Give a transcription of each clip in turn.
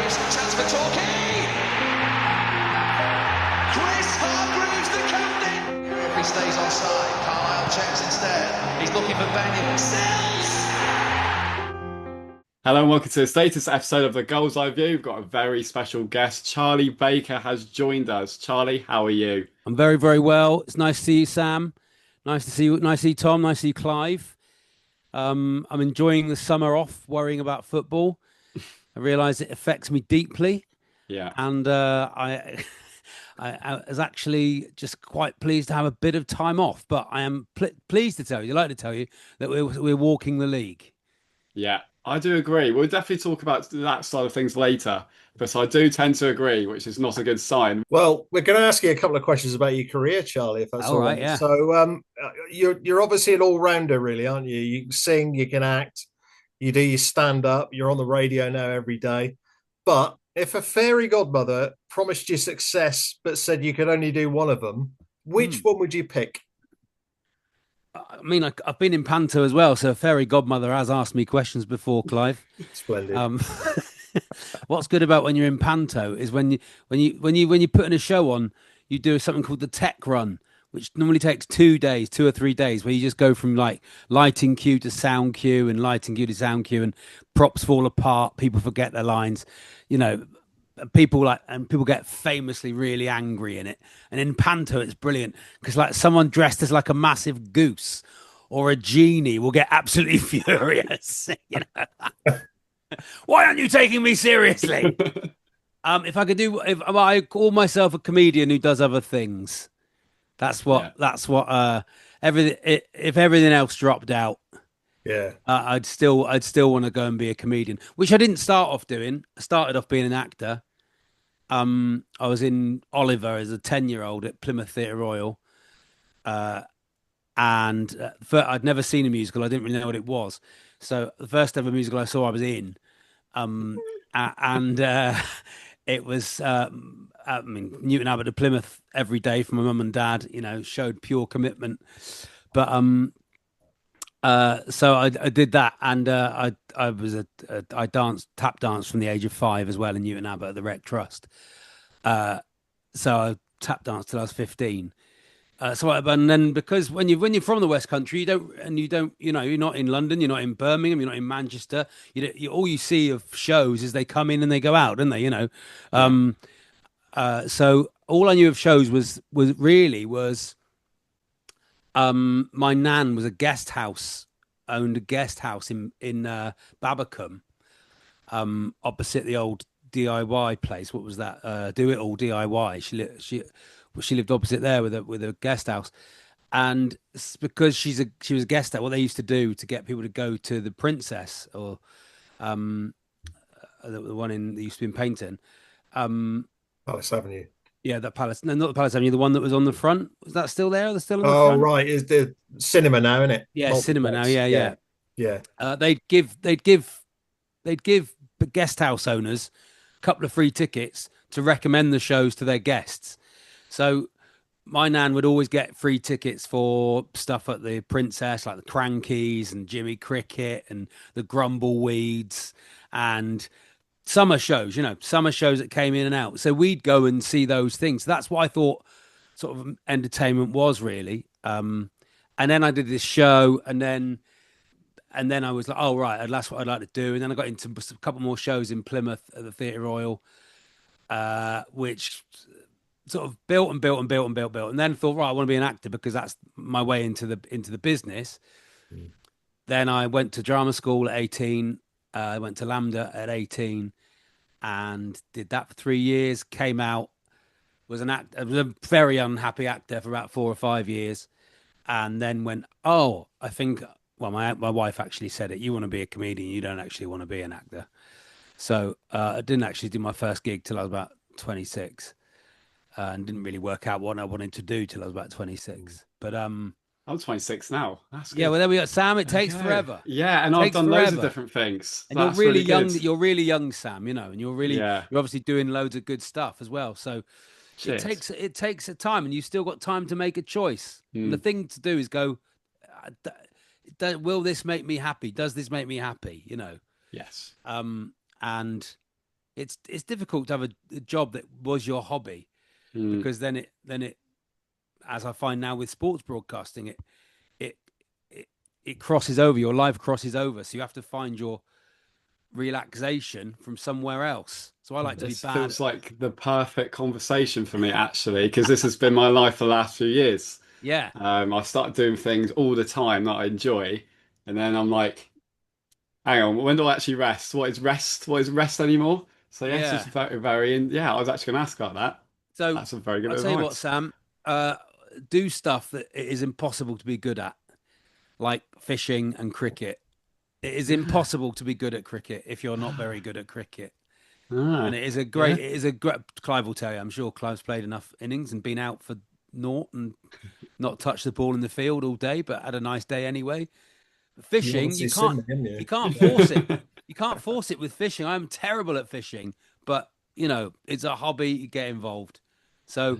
Chance for Torquay. Chris Hargreaves, the captain. If he stays offside, Carlisle checks instead. He's looking for Benny. Sells. Hello and welcome to the latest episode of the Gull'S View. We've got a very special guest. Charlie Baker has joined us. Charlie, how are you? I'm very, very well. It's nice to see you, Sam. Nice to see you. Nice to see you, Tom. Nice to see you, Clive. I'm enjoying the summer off, worrying about football. I realise it affects me deeply. Yeah. And I was actually just quite pleased to have a bit of time off. But I am pleased to tell you, delighted to tell you, that we're walking the league. Yeah, I do agree. We'll definitely talk about that side of things later, but I do tend to agree, which is not a good sign. Well, we're going to ask you a couple of questions about your career, Charlie, if that's all right. Yeah. So, you're obviously an all-rounder, really, aren't you? You can sing, you can act, you do your stand-up, you're on the radio now every day. But if a fairy godmother promised you success but said you could only do one of them, which one would you pick? I mean, I've been in Panto as well, so a fairy godmother has asked me questions before, Clive. Splendid. What's good about when you're in Panto is when you're putting a show on, you do something called the tech run, which normally takes 2 days, 2 or 3 days, where you just go from like lighting cue to sound cue and lighting cue to sound cue, and props fall apart, people forget their lines, people get famously really angry in it. And in Panto it's brilliant because like someone dressed as like a massive goose or a genie will get absolutely furious. Why aren't you taking me seriously? If I call myself a comedian who does other things, that's what everything, if everything else dropped out, I'd still want to go and be a comedian, which I didn't start off doing. I started off being an actor. I was in Oliver as a 10-year-old at Plymouth Theatre Royal. And I'd never seen a musical. I didn't really know what it was. So the first ever musical I saw, I was in. It was, Newton Abbot of Plymouth every day for my mum and dad, showed pure commitment. But so I did that, and I danced tap dance from the age of 5 as well in Newton Abbot at the Rec Trust. So I tap danced till I was 15. And then because when you're from the West Country, you're not in London, you're not in Birmingham, you're not in Manchester. All you see of shows is they come in and they go out, don't they? So all I knew of shows was my nan was owned a guest house in Babbacombe, opposite the old DIY place. What was that? Do It All DIY. She lived opposite there with a guest house, and because she was a guest house, what they used to do to get people to go to the Princess or the one that used to be in Paynton, Palace Avenue. Yeah, that Palace. No, not the Palace Avenue. The one that was on the front. Was that still there? They're still on the front? Oh, right. Is the cinema now, isn't it? Yeah, cinema now. Yeah. They'd give guest house owners a couple of free tickets to recommend the shows to their guests. So my nan would always get free tickets for stuff at the Princess, like the Crankies and Jimmy Cricket and the Grumbleweeds and summer shows that came in and out. So we'd go and see those things. So that's what I thought sort of entertainment was really. And then I did this show, and then I was like, oh, right, that's what I'd like to do. And then I got into a couple more shows in Plymouth at the Theatre Royal, which sort of built. And then thought, right, I want to be an actor because that's my way into the business. Then I went to drama school at 18. I went to Lambda at 18 and did that for 3 years. Came out, was an actor. I was a very unhappy actor for about 4 or 5 years, and then went, oh, I think. Well, my wife actually said it. You want to be a comedian, you don't actually want to be an actor. So I didn't actually do my first gig till I was about 26, and didn't really work out what I wanted to do till I was about 26. But I'm 26 now. That's good. Yeah, well, there we go, Sam. It takes forever. Yeah, and I've done loads of different things. And you're really young. You're really young, Sam. And you're you're obviously doing loads of good stuff as well. So it takes a time, and you've still got time to make a choice. And the thing to do is go, will this make me happy? Does this make me happy? Yes. And it's difficult to have a job that was your hobby, because then it, as I find now with sports broadcasting, it crosses over, your life crosses over, so you have to find your relaxation from somewhere else. So I like to be bad. Feels like the perfect conversation for me, actually, because this has been my life for the last few years. Yeah. I started doing things all the time that I enjoy, and then I'm like, hang on, when do I actually rest? What is rest? What is rest anymore? So yes, it's very, very. I was actually going to ask about that. So that's a very good I'll advice. tell you what, Sam. Do stuff that it is impossible to be good at, like fishing and cricket. It is impossible to be good at cricket if you're not very good at cricket. And it is a great. It is a great. Clive will tell you. I'm sure Clive's played enough innings and been out for naught and not touched the ball in the field all day, but had a nice day anyway. Fishing, you can't force it. You can't force it with fishing. I'm terrible at fishing, but it's a hobby. You get involved. So,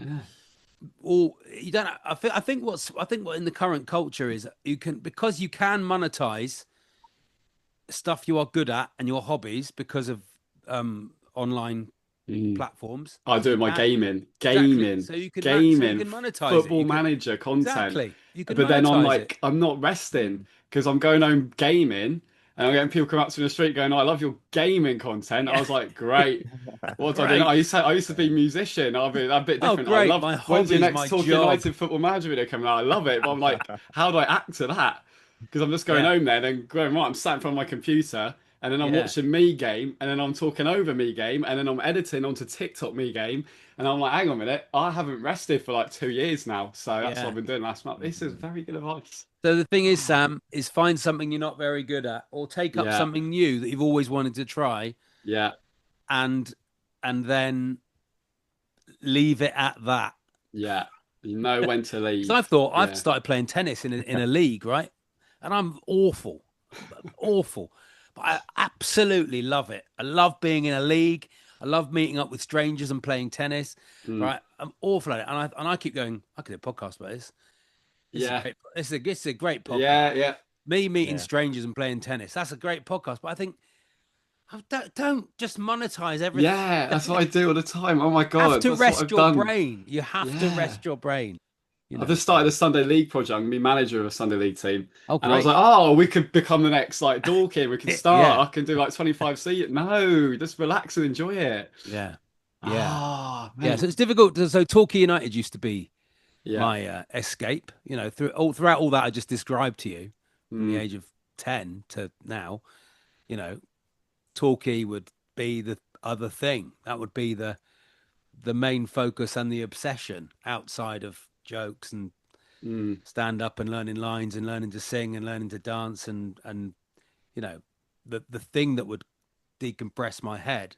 you don't. I think what in the current culture is because you can monetize stuff you are good at and your hobbies because of online platforms. I do my gaming. Exactly. So you can monetize Football Manager content. Exactly. But then I'm like, I'm not resting because I'm going home gaming. And I'm getting people come up to me in the street going, "Oh, I love your gaming content." I was like, "Great!" What I did, I used to be a musician. I'll be a bit different. Oh, great. I love when's your next Torquay United Football Manager video coming out? I love it, but I'm like, how do I act to that? Because I'm just going home there, then going right. I'm sat in front of my computer, and then I'm watching me game, and then I'm talking over me game, and then I'm editing onto TikTok me game, and I'm like, hang on a minute, I haven't rested for like 2 years now, so that's what I've been doing last month. This is very good advice. So the thing is, Sam, is find something you're not very good at, or take up something new that you've always wanted to try. Yeah. And then leave it at that. Yeah. You know when to leave. So I've started playing tennis in a league, right? And I'm awful. But I absolutely love it. I love being in a league. I love meeting up with strangers and playing tennis. Right? I'm awful at it. And I keep going, I could do a podcast about this. It's a great podcast. Yeah. Me meeting strangers and playing tennis. That's a great podcast. But I think don't just monetize everything. Yeah, that's what I do all the time. Oh my God. You have to rest your brain. You have to rest your brain. I've just started a Sunday League project. I'm going to be manager of a Sunday League team. Oh, and I was like, we could become the next like Dorky. We can start. I can do like 25 seat. No, just relax and enjoy it. Yeah. So it's difficult. So Torquay United used to be my escape. Throughout all that I just described to you, from the age of 10 to now, Torquay would be the other thing. That would be the main focus and the obsession outside of jokes and stand up and learning lines and learning to sing and learning to dance and the thing that would decompress my head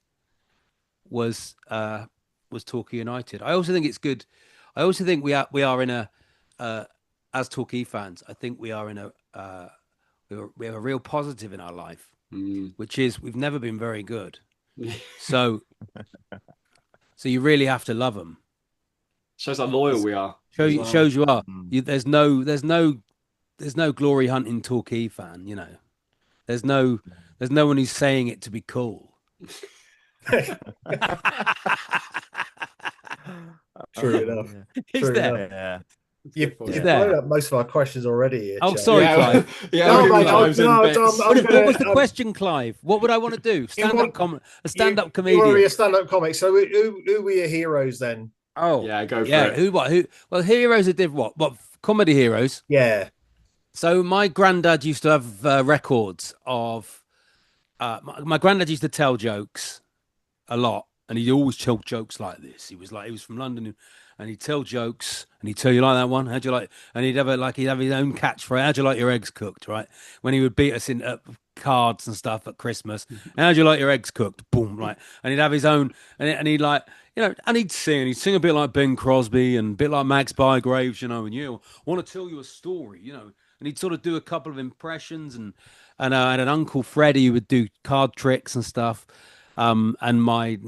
was Torquay United. I also think it's good. I also think we are in a as Torquay fans, I think we are in we have a real positive in our life, which is we've never been very good. So you really have to love them. Shows how loyal we are. Shows you are. There's no glory hunting Torquay fan. There's no one who's saying it to be cool. True enough. Is there? Yeah. You've blown up most of our questions already. Here, sorry, Clive. What was the question, Clive? What would I want to do? A stand-up comedian. You want to be a stand-up comic. So who were your heroes then? Oh, yeah, go for it. Who? Well, heroes that did what? What comedy heroes? Yeah. So my granddad used to have records of. My granddad used to tell jokes a lot, and he'd always tell jokes like this. He was from London, and he'd tell jokes, and he'd tell you like that one. How'd you like? And he'd have his own catchphrase. How'd you like your eggs cooked? Right? When he would beat us in cards and stuff at Christmas. How'd you like your eggs cooked? Boom! Right? And he'd have his own, and he'd like. And he'd sing a bit like Bing Crosby and a bit like Max Bygraves, and I want to tell you a story, and he'd sort of do a couple of impressions, and I had an Uncle Freddie who would do card tricks and stuff, and my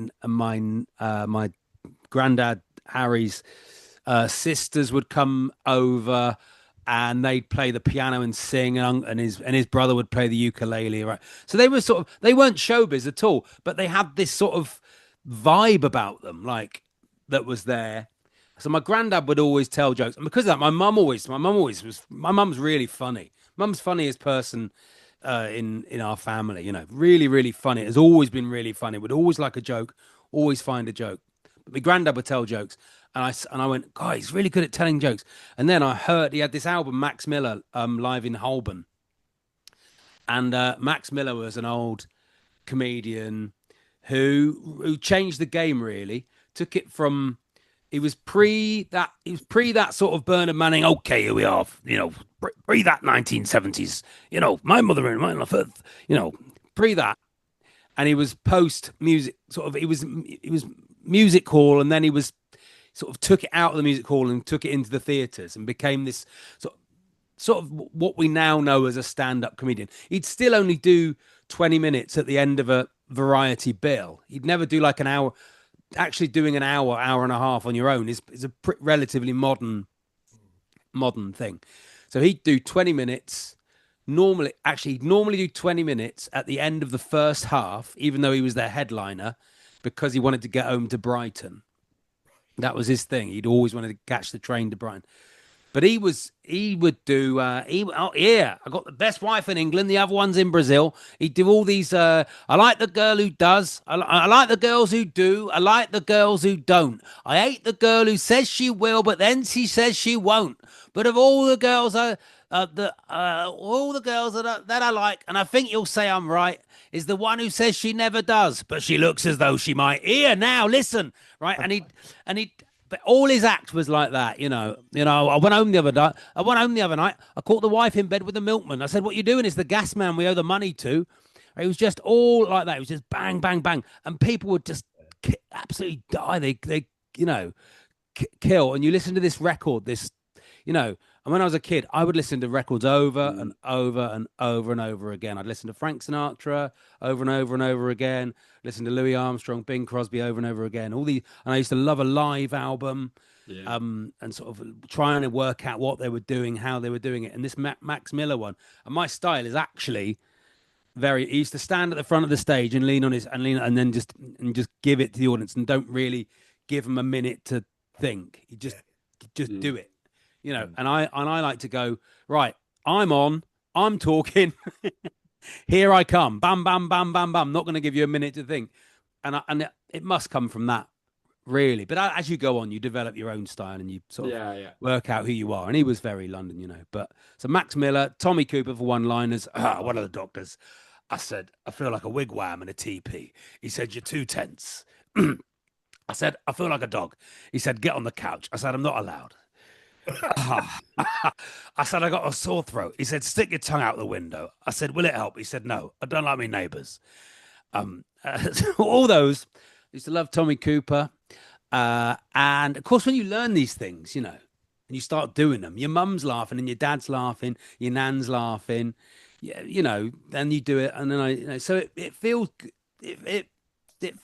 granddad Harry's sisters would come over, and they'd play the piano and sing, and his brother would play the ukulele, right? So they weren't showbiz at all, but they had this sort of vibe about them, like that was there. So my granddad would always tell jokes, and because of that, my mum's really funny. Mum's funniest person in our family. You know, really, really funny. It has always been really funny. Would always like a joke, always find a joke. But my granddad would tell jokes, and I went, God, he's really good at telling jokes. And then I heard he had this album, Max Miller, live in Holborn, and Max Miller was an old comedian who changed the game. Really took it from. He was pre that sort of Bernard Manning. Okay, here we are. You know, pre that 1970s. You know, my mother and my fifth. You know, pre that, and he was post music. Sort of, he was music hall, and then he was sort of took it out of the music hall and took it into the theatres and became this sort of what we now know as a stand-up comedian. He'd still only do 20 minutes at the end of a variety bill. He'd never do like an hour. Actually doing an hour and a half on your own is a relatively modern thing. So he'd do 20 minutes. He'd normally do 20 minutes at the end of the first half, even though he was their headliner, because he wanted to get home to Brighton. That was his thing. He'd always wanted to catch the train to Brighton. But he would do, oh yeah, I got the best wife in England. The other one's in Brazil. He'd do all these, I like the girl who does. I like the girls who do. I like the girls who don't. I hate the girl who says she will, but then she says she won't. But of all the girls, all the girls that I like, and I think you'll say I'm right, is the one who says she never does, but she looks as though she might. Here, now, listen, right? And he'd, but all his act was like that, you know. I went home the other night. I caught the wife in bed with the milkman. I said, "What you doing?" It's the gas man we owe the money to. It was just all like that. It was just bang, bang, bang, and people would just absolutely die. They kill. And you listen to this record, And when I was a kid, I would listen to records over and over and over and over again. I'd listen to Frank Sinatra over and over and over again. Listen to Louis Armstrong, Bing Crosby over and over again. And I used to love a live album, and sort of trying to work out what they were doing, how they were doing it. And this Max Miller one, and my style is actually he used to stand at the front of the stage and lean on and then just give it to the audience and don't really give them a minute to think. You just do it. You know, and I like to go, right, I'm talking, here I come, bam, bam, bam, bam, bam, not going to give you a minute to think. And it must come from that, really. But as you go on, you develop your own style and you sort of work out who you are. And he was very London, you know. But so Max Miller, Tommy Cooper for one-liners, one of the doctors. I said, I feel like a wigwam and a teepee. He said, you're too tense. I said, I feel like a dog. He said, get on the couch. I said, I'm not allowed. I said, I got a sore throat. He said, stick your tongue out the window. I said, will it help? He said, no, I don't like my neighbours. All those. I used to love Tommy Cooper. And of course, when you learn these things, you know, and you start doing them, your mum's laughing and your dad's laughing, your nan's laughing, you know, then you do it. And then so it feels, it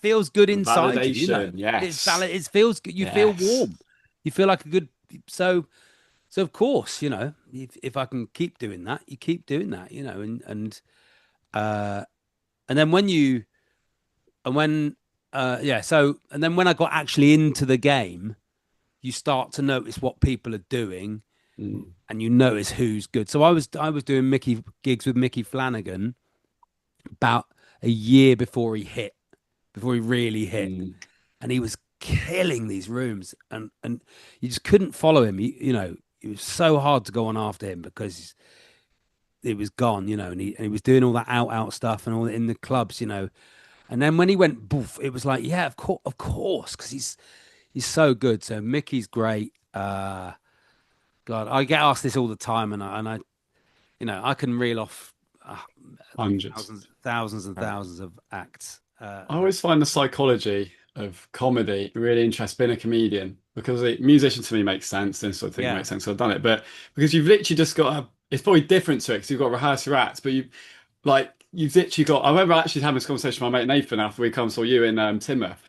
feels good inside validation, you, know? Yes. It feels good. You feel warm. You feel like a good, so of course, you know, if I can keep doing that, you keep doing that, you know, and then and then when I got actually into the game, you start to notice what people are doing, and you notice who's good. So I was doing gigs with Mickey Flanagan about a year before he really hit, and he was killing these rooms, and you just couldn't follow him. You know, it was so hard to go on after him because it was gone, you know, and he was doing all that out stuff and all in the clubs, you know. And then when he went boof, it was like, yeah, of course, because he's so good. So Mickey's great. God, I get asked this all the time, and I you know, I can reel off thousands and thousands of acts. I always find the psychology of comedy really interesting, being a comedian, because musician to me makes sense, this sort of thing makes sense, so I've done it, but because you've literally just got it's probably different to it because you've got to rehearse your acts, but you've literally got, I remember actually having this conversation with my mate Nathan after we come and saw you in Timoth,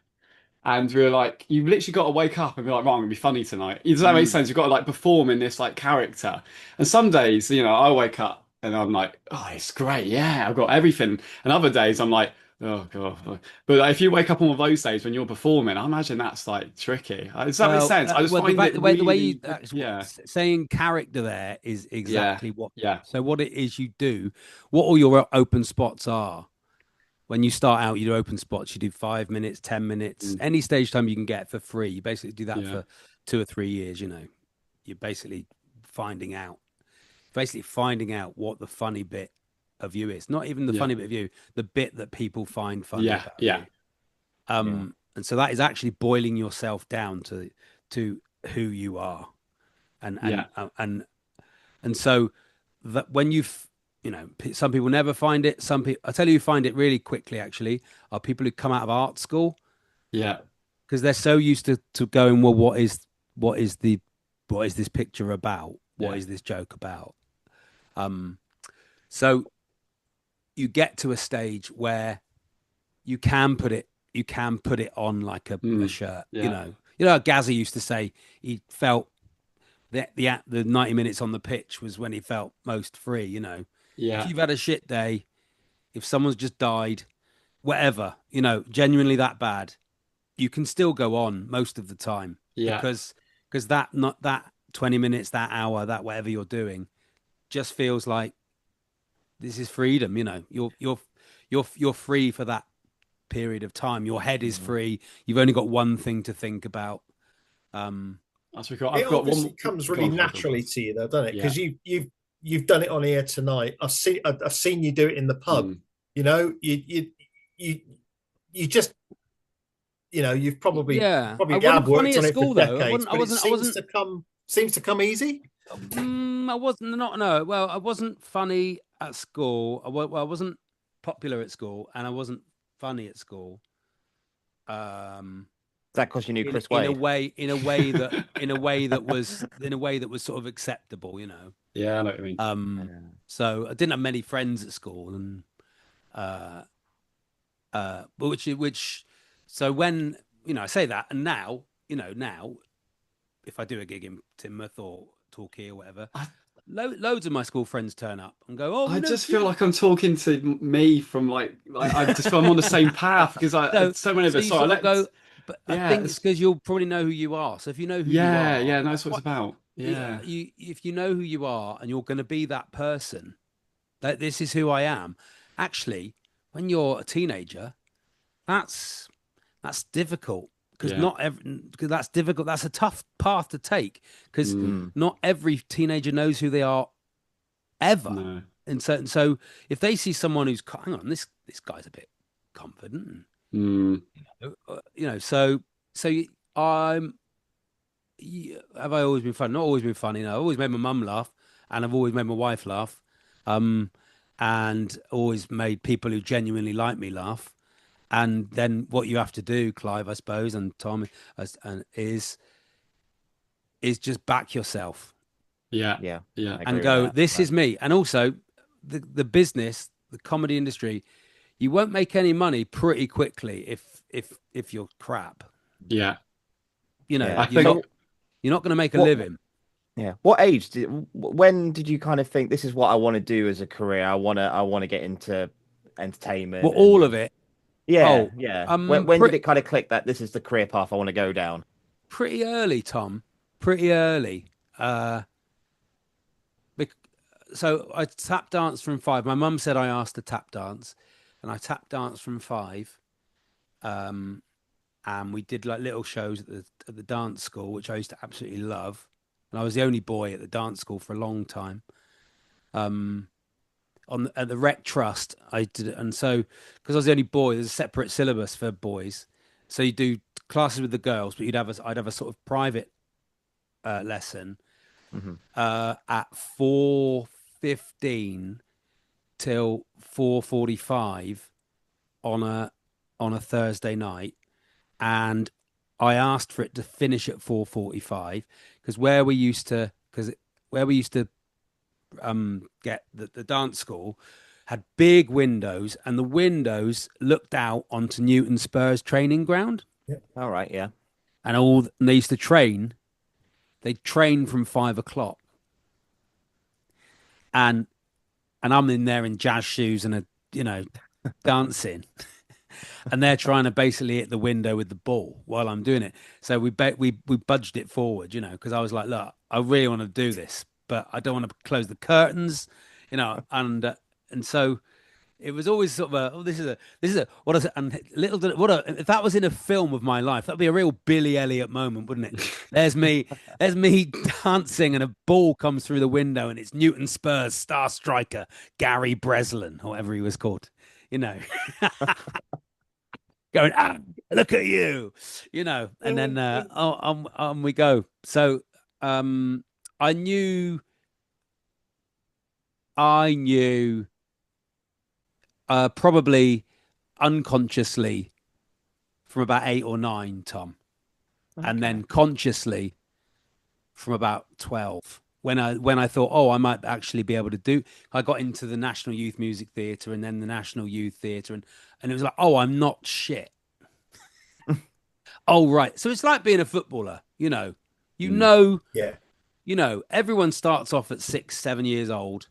and we were like, you've literally got to wake up and be like, right, I'm gonna be funny tonight. Does that make sense? You've got to like perform in this like character, and some days, you know, I wake up and I'm like, oh, it's great, yeah, I've got everything, and other days I'm like, Oh god! But if you wake up on one of those days when you're performing, I imagine that's like tricky. Does that make sense? I just well, find it the way you really, yeah, saying character there is yeah, exactly what. yeah, So what it is you do, what all your open spots are. When you start out, you do open spots. You do 5 minutes, 10 minutes, mm, any stage time you can get for free. You basically do that yeah, for 2 or 3 years. You're basically finding out what the funny bit of you is. Not even the yeah, funny bit of you, the bit that people find funny yeah, about yeah, you. Yeah. And so that is actually boiling yourself down to who you are, and yeah, and so that when some people never find it. Some people, I tell you, who find it really quickly. Actually, are people who come out of art school yeah, because they're so used to going, well, what is this picture about? What yeah, is this joke about? So you get to a stage where you can put it on like a mm, shirt. yeah, How Gazza used to say he felt the 90 minutes on the pitch was when he felt most free. If yeah, you've had a shit day, if someone's just died, whatever, genuinely that bad, you can still go on most of the time yeah, because that not that 20 minutes, that hour, that whatever you're doing just feels like this is freedom. You're free for that period of time. Your head is free. You've only got one thing to think about. that's really cool. It I've got obviously one. comes Go really on, sorry, go on. naturally to you, though, doesn't it? Yeah, Because you've done it on here tonight. I've seen you do it in the pub. mm, You you just you've probably Yeah, I have wasn't funny worked at on it for school though. decades, but it I seems wasn't. to come easy. I wasn't not no. Well, I wasn't funny at school. I wasn't popular at school, and I wasn't funny at school. Is that because you knew Chris In a Wade? way, in a way that was sort of acceptable. yeah, I know what you mean. Yeah. So I didn't have many friends at school, and but which so when I say that, and now if I do a gig in Timoth or Torquay or whatever, loads of my school friends turn up and go, "Oh, I we know just feel like I'm talking to me from like I just feel I'm on the same path because so many of so us. you Sorry, sort of go, but I yeah, think it's because you'll probably know who you are. So if you know who you yeah, are, yeah. No, that's what it's about. Yeah, if you know who you are and you're going to be that person, that this is who I am. Actually, when you're a teenager, that's difficult because yeah, because that's difficult. That's a tough path to take because Mm. not every teenager knows who they are ever. no, And so if they see someone who's, hang on, this guy's a bit confident, mm, so I'm. Have I always been funny? Not always been funny. No, I've always made my mum laugh, and I've always made my wife laugh, and always made people who genuinely like me laugh. And then what you have to do, Clive, I suppose, and Tom, is just back yourself yeah, Yeah. yeah, I agree and with go, that. this is me. And also, the business, the comedy industry, you won't make any money pretty quickly if you're crap. yeah. Yeah. I think You're not going to make a What living. Yeah. What age when did you kind of think this is what I want to do as a career? I want to get into entertainment. Well, all of it. Yeah, Oh, yeah. When did pretty it kind of click that this is the career path I want to go down? pretty early, Tom. Pretty early. So I tap danced from 5. My mum said I asked to tap dance, and I tap danced from 5. And we did like little shows at the dance school, which I used to absolutely love. And I was the only boy at the dance school for a long time. At the Rec Trust, I did, and so because I was the only boy, there's a separate syllabus for boys. So you do classes with the girls, but I'd have a sort of private lesson at 4:15 till 4:45 on a Thursday night, and I asked for it to finish at 4:45 because where we used to get the dance school had big windows, and the windows looked out onto Newton Spurs training ground, All right, yeah. and they used to train. They'd train from 5 o'clock, and I'm in there in jazz shoes and dancing. and they're trying to basically hit the window with the ball while I'm doing it. So we budged it forward, you know, because I was like, look, I really want to do this, but I don't want to close the curtains, you know, and so it was always sort of this is a what is it? And if that was in a film of my life, that'd be a real Billy Elliot moment, wouldn't it? There's me dancing, and a ball comes through the window, and it's Newton Spurs star striker Gary Breslin, or whatever he was called, you know, going, look at you, you know, and then on we go. So I knew. Probably unconsciously from about 8 or 9, Tom, and then consciously from about 12. When I thought, oh, I might actually be able to do. I got into the National Youth Music Theatre and then the National Youth Theatre, and it was like, oh, I'm not shit. Oh, right. So it's like being a footballer, you know. You know, everyone starts off at 6, 7 years old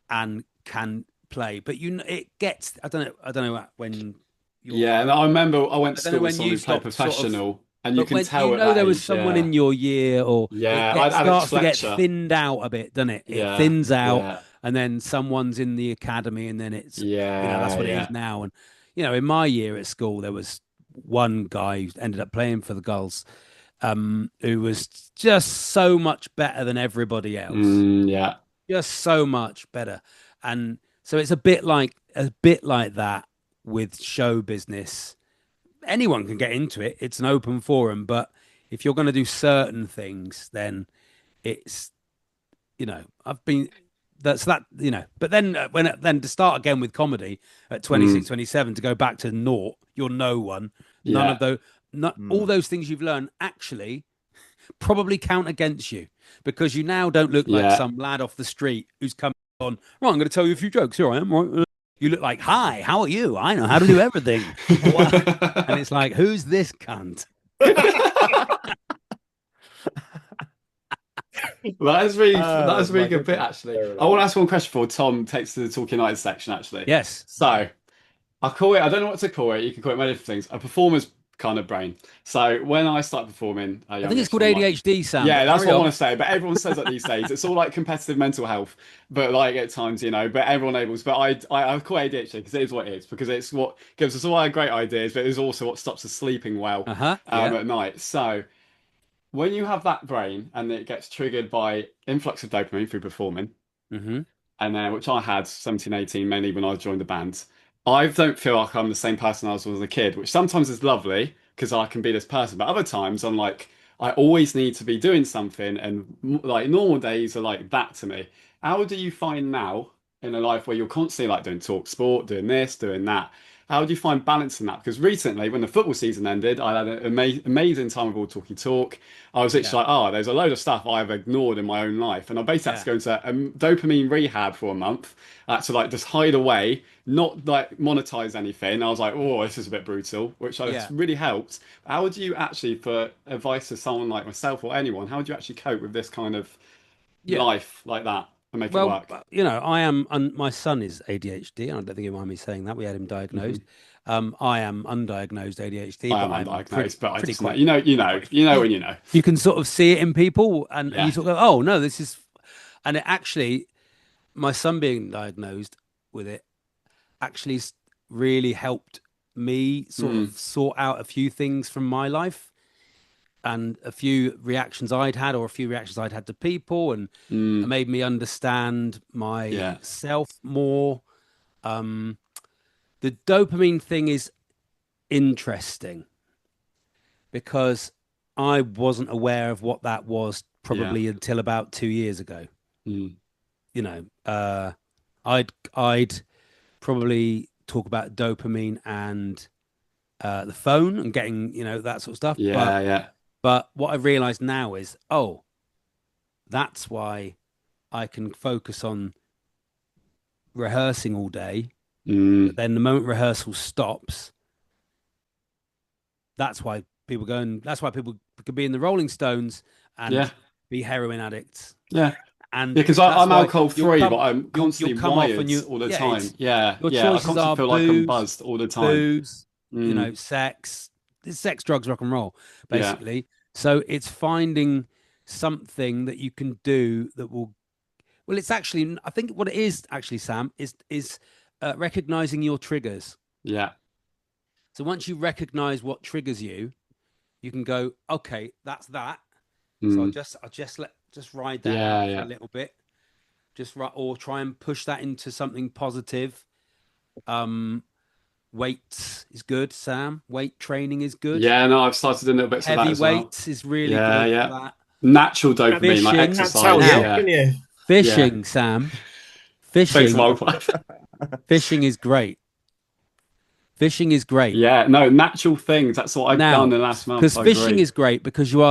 and can play, but it gets. I don't know when. And I remember I went to school with someone who played professional, and you can tell. You know, there was someone in your year, or it starts to get thinned out a bit, doesn't it? It thins out, and then someone's in the academy, and then it's you know, that's what it is now. And you know, in my year at school, there was one guy who ended up playing for the Gull'S, who was just so much better than everybody else. Just so much better, and so it's a bit like that with show business. Anyone can get into it. It's an open forum, but if you're going to do certain things, then it's, you know, you know, but then then to start again with comedy at 26, 27, to go back to naught, you're no one. None of those, all those things you've learned actually probably count against you, because you now don't look like some lad off the street who's come on, right, I'm going to tell you a few jokes. Here I am, right? You look like, hi, how are you? I know how to do everything. And it's like, who's this cunt? That's really good bit, actually. I want to ask one question before Tom takes to the Torquay United section, actually. Yes. So I call it, I don't know what to call it. You can call it many different things. A performer's kind of brain. So when I start performing, I think it's called ADHD, Sam. Yeah, that's what I want to say. But everyone says that these days. It's all like competitive mental health, but like at times, you know. But everyone labels. But I call it ADHD because it is what it is. Because it's what gives us all our great ideas, but it's also what stops us sleeping well at night. So when you have that brain and it gets triggered by influx of dopamine through performing, and then which I had 17, 18, mainly when I joined the band. I don't feel like I'm the same person I was as a kid, which sometimes is lovely because I can be this person. But other times I'm like, I always need to be doing something. And like normal days are like that to me. How do you find now in a life where you're constantly like doing talk sport, doing this, doing that? How do you find balance in that? Because recently, when the football season ended, I had an amazing time with all Talky Talk. I was literally like, oh, there's a load of stuff I've ignored in my own life. And I basically had to go into a dopamine rehab for a month to like just hide away, not like monetize anything. I was like, oh, this is a bit brutal, which really helped. How would you actually, for advice to someone like myself or anyone, how would you actually cope with this kind of life like that? Make it work. You know, my son is ADHD. I don't think you mind me saying that. We had him diagnosed. I am undiagnosed ADHD. I am undiagnosed, but I just know, you know when you know. You can sort of see it in people, and you sort of go, oh no, this is, and it actually, my son being diagnosed with it actually really helped me sort of sort out a few things from my life. And a few reactions I'd had, or a few reactions I'd had to people, and it made me understand myself more. The dopamine thing is interesting because I wasn't aware of what that was probably until about 2 years ago. You know, I'd probably talk about dopamine and the phone and getting, you know, that sort of stuff. But what I realized now is, oh, that's why I can focus on rehearsing all day. But then the moment rehearsal stops, that's why people could be in the Rolling Stones and be heroin addicts. And because I'm alcohol free, but I'm constantly wired all the time. Your choices I constantly feel like I'm buzzed all the time. Booze, you know, sex, drugs, rock and roll, basically. So it's finding something that you can do that will. Well, it's actually, I think what it is actually, Sam, is recognizing your triggers. Yeah. So once you recognize what triggers you, you can go, okay, that's that. So I'll just ride that out for a little bit, or try and push that into something positive. Weights is good, Sam. Weight training is good. Yeah, no, I've started doing little bits of that as well. Heavy weights is really good for that. Natural dopamine, like exercise. Fishing, Sam. Fishing is great. Fishing is great. Yeah, no, natural things. That's what I've done in the last month. Because fishing is great because you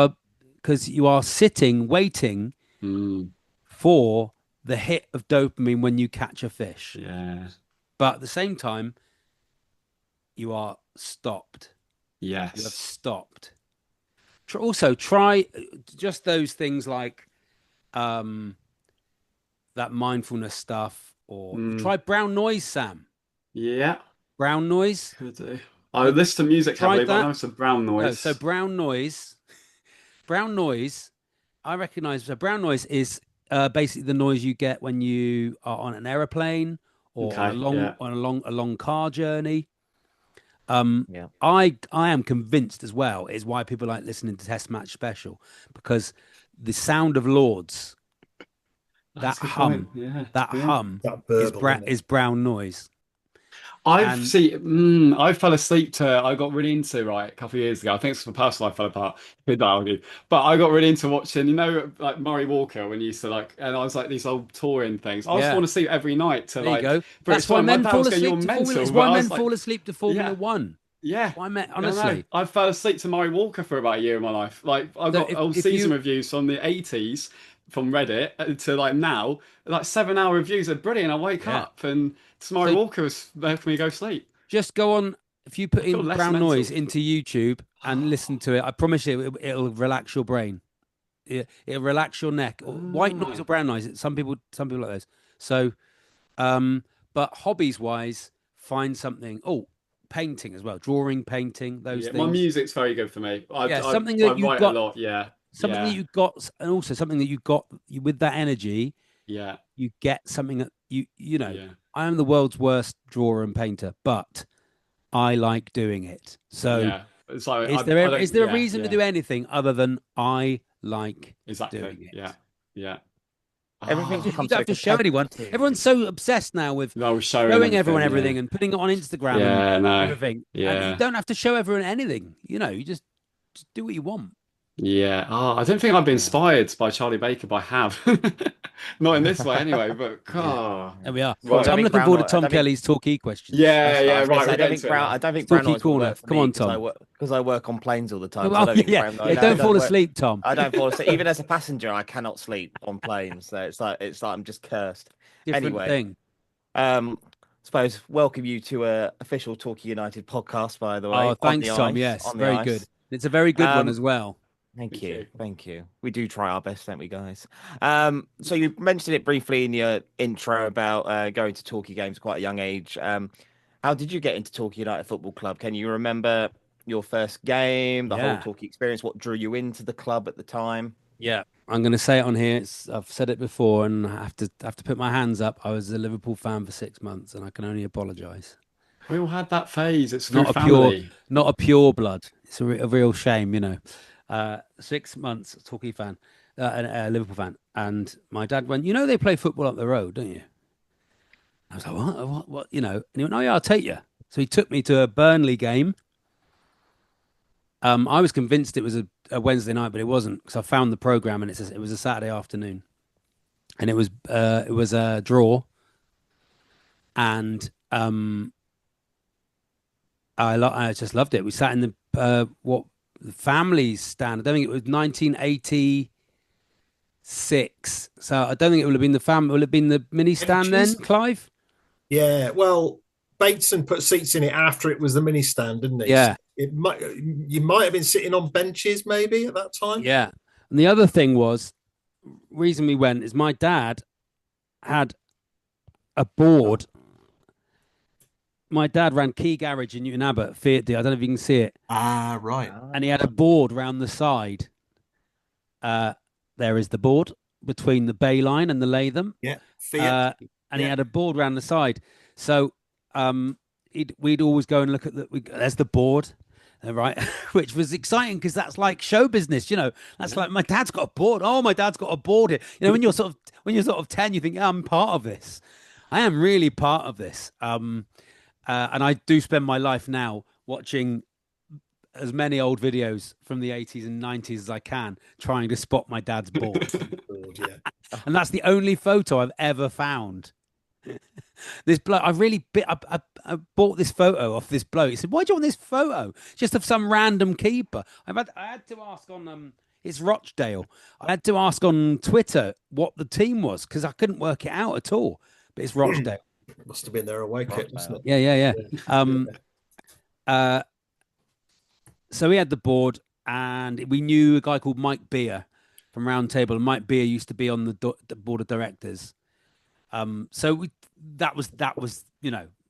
are sitting waiting for the hit of dopamine when you catch a fish. Yeah. But at the same time, you are stopped. Yes. You have stopped. Also, try just those things like that mindfulness stuff, or try brown noise, Sam. Yeah. Brown noise. Could do. I listen to music heavily, but I know some brown noise. No, so brown noise. Brown noise, I recognize. So brown noise is basically the noise you get when you are on an aeroplane or on a long car journey. I am convinced as well is why people like listening to Test Match Special, because the sound of Lords, that hum is brown noise. I fell asleep to. I got really into a couple of years ago. I think it's for personal. I fell apart. Could argue, but I got really into watching. Like Murray Walker when he used to and I was like these old touring things. I was falling asleep every night to there you go. That's why men fall asleep to Formula. It's why men fall asleep to Formula One. Yeah, why men? Honestly, I fell asleep to Murray Walker for about a year of my life. Like I got old season reviews from the 80s. From Reddit to now, 7-hour reviews are brilliant. I wake up and Murray Walker was there for me to go sleep. Just go on. If you put in brown noise into YouTube and listen to it, I promise you, it'll relax your brain. It'll relax your neck. White noise or brown noise. Some people like those. So, but hobbies wise, find something. Oh, painting as well. Drawing, painting. Those things. My music's very good for me. Something that you write got. A lot. Yeah. Something that you got, and also something that you got with that energy. Yeah, you get something that you know. Yeah. I am the world's worst drawer and painter, but I like doing it. So, is there a reason to do anything other than I like doing it? Yeah. Everything you don't have to show anyone. Everyone's so obsessed now with showing everyone everything and putting it on Instagram and everything. Yeah, and you don't have to show everyone anything. You just do what you want. Yeah. I don't think I've been inspired by Charlie Baker, but I have. Not in this way anyway, but there we are. Right. So I'm looking forward to Tom Kelly's Torquay questions. Yeah, right. I don't think Brown Noise will work for Come on, Tom. Because I work on planes all the time. Well, don't fall asleep, Tom. I don't fall asleep. Even as a passenger, I cannot sleep on planes. So it's like I'm just cursed. Different thing. Suppose welcome you to a official Torquay United podcast, by the way. Oh, thanks, Tom. Yes, very good. It's a very good one as well. Thank you. We do try our best, don't we, guys? So you mentioned it briefly in your intro about going to Torquay games at quite a young age. How did you get into Torquay United Football Club? Can you remember your first game, the whole Torquay experience? What drew you into the club at the time? Yeah, I'm going to say it on here. I've said it before, and I have to put my hands up. I was a Liverpool fan for 6 months, and I can only apologise. We all had that phase. It's not a pure blood. It's a real shame, 6 months, Torquay fan, a Liverpool fan, and my dad went, they play football up the road, don't you? I was like, what? And he went, oh yeah, I'll take you. So he took me to a Burnley game. I was convinced it was a Wednesday night, but it wasn't, because I found the program and it was a Saturday afternoon, and it was a draw, and I just loved it. We sat in the family stand. I don't think it was 1986, so I don't think it would have been the family. Will it have been the mini stand then, Clive? Yeah, well, Bateson put seats in it after it was the mini stand, didn't he? Yeah, you might have been sitting on benches maybe at that time. Yeah, and the other thing was, reason we went is my dad had a board my dad ran Key Garage in Newton Abbott, Fiat D. I don't know if you can see it. Ah, right. And he had a board round the side. There is the board between the bay line and the Latham. Yeah, Fiat. And he had a board round the side. So we'd always go and look at there's the board, right? Which was exciting because that's like show business, you know. That's like my dad's got a board. Oh, my dad's got a board here. You know, when you're sort of 10, you think, yeah, I'm part of this. I am really part of this. And I do spend my life now watching as many old videos from the 80s and 90s as I can, trying to spot my dad's board. And that's the only photo I've ever found. This bloke, I bought this photo off this bloke. He said, "Why do you want this photo? Just of some random keeper." I had to ask on it's Rochdale. I had to ask on Twitter what the team was because I couldn't work it out at all. But it's Rochdale. It must have been their away kit, wasn't it? Yeah. So we had the board, and we knew a guy called Mike Beer from Round Table, and Mike Beer used to be on the board of directors. So that was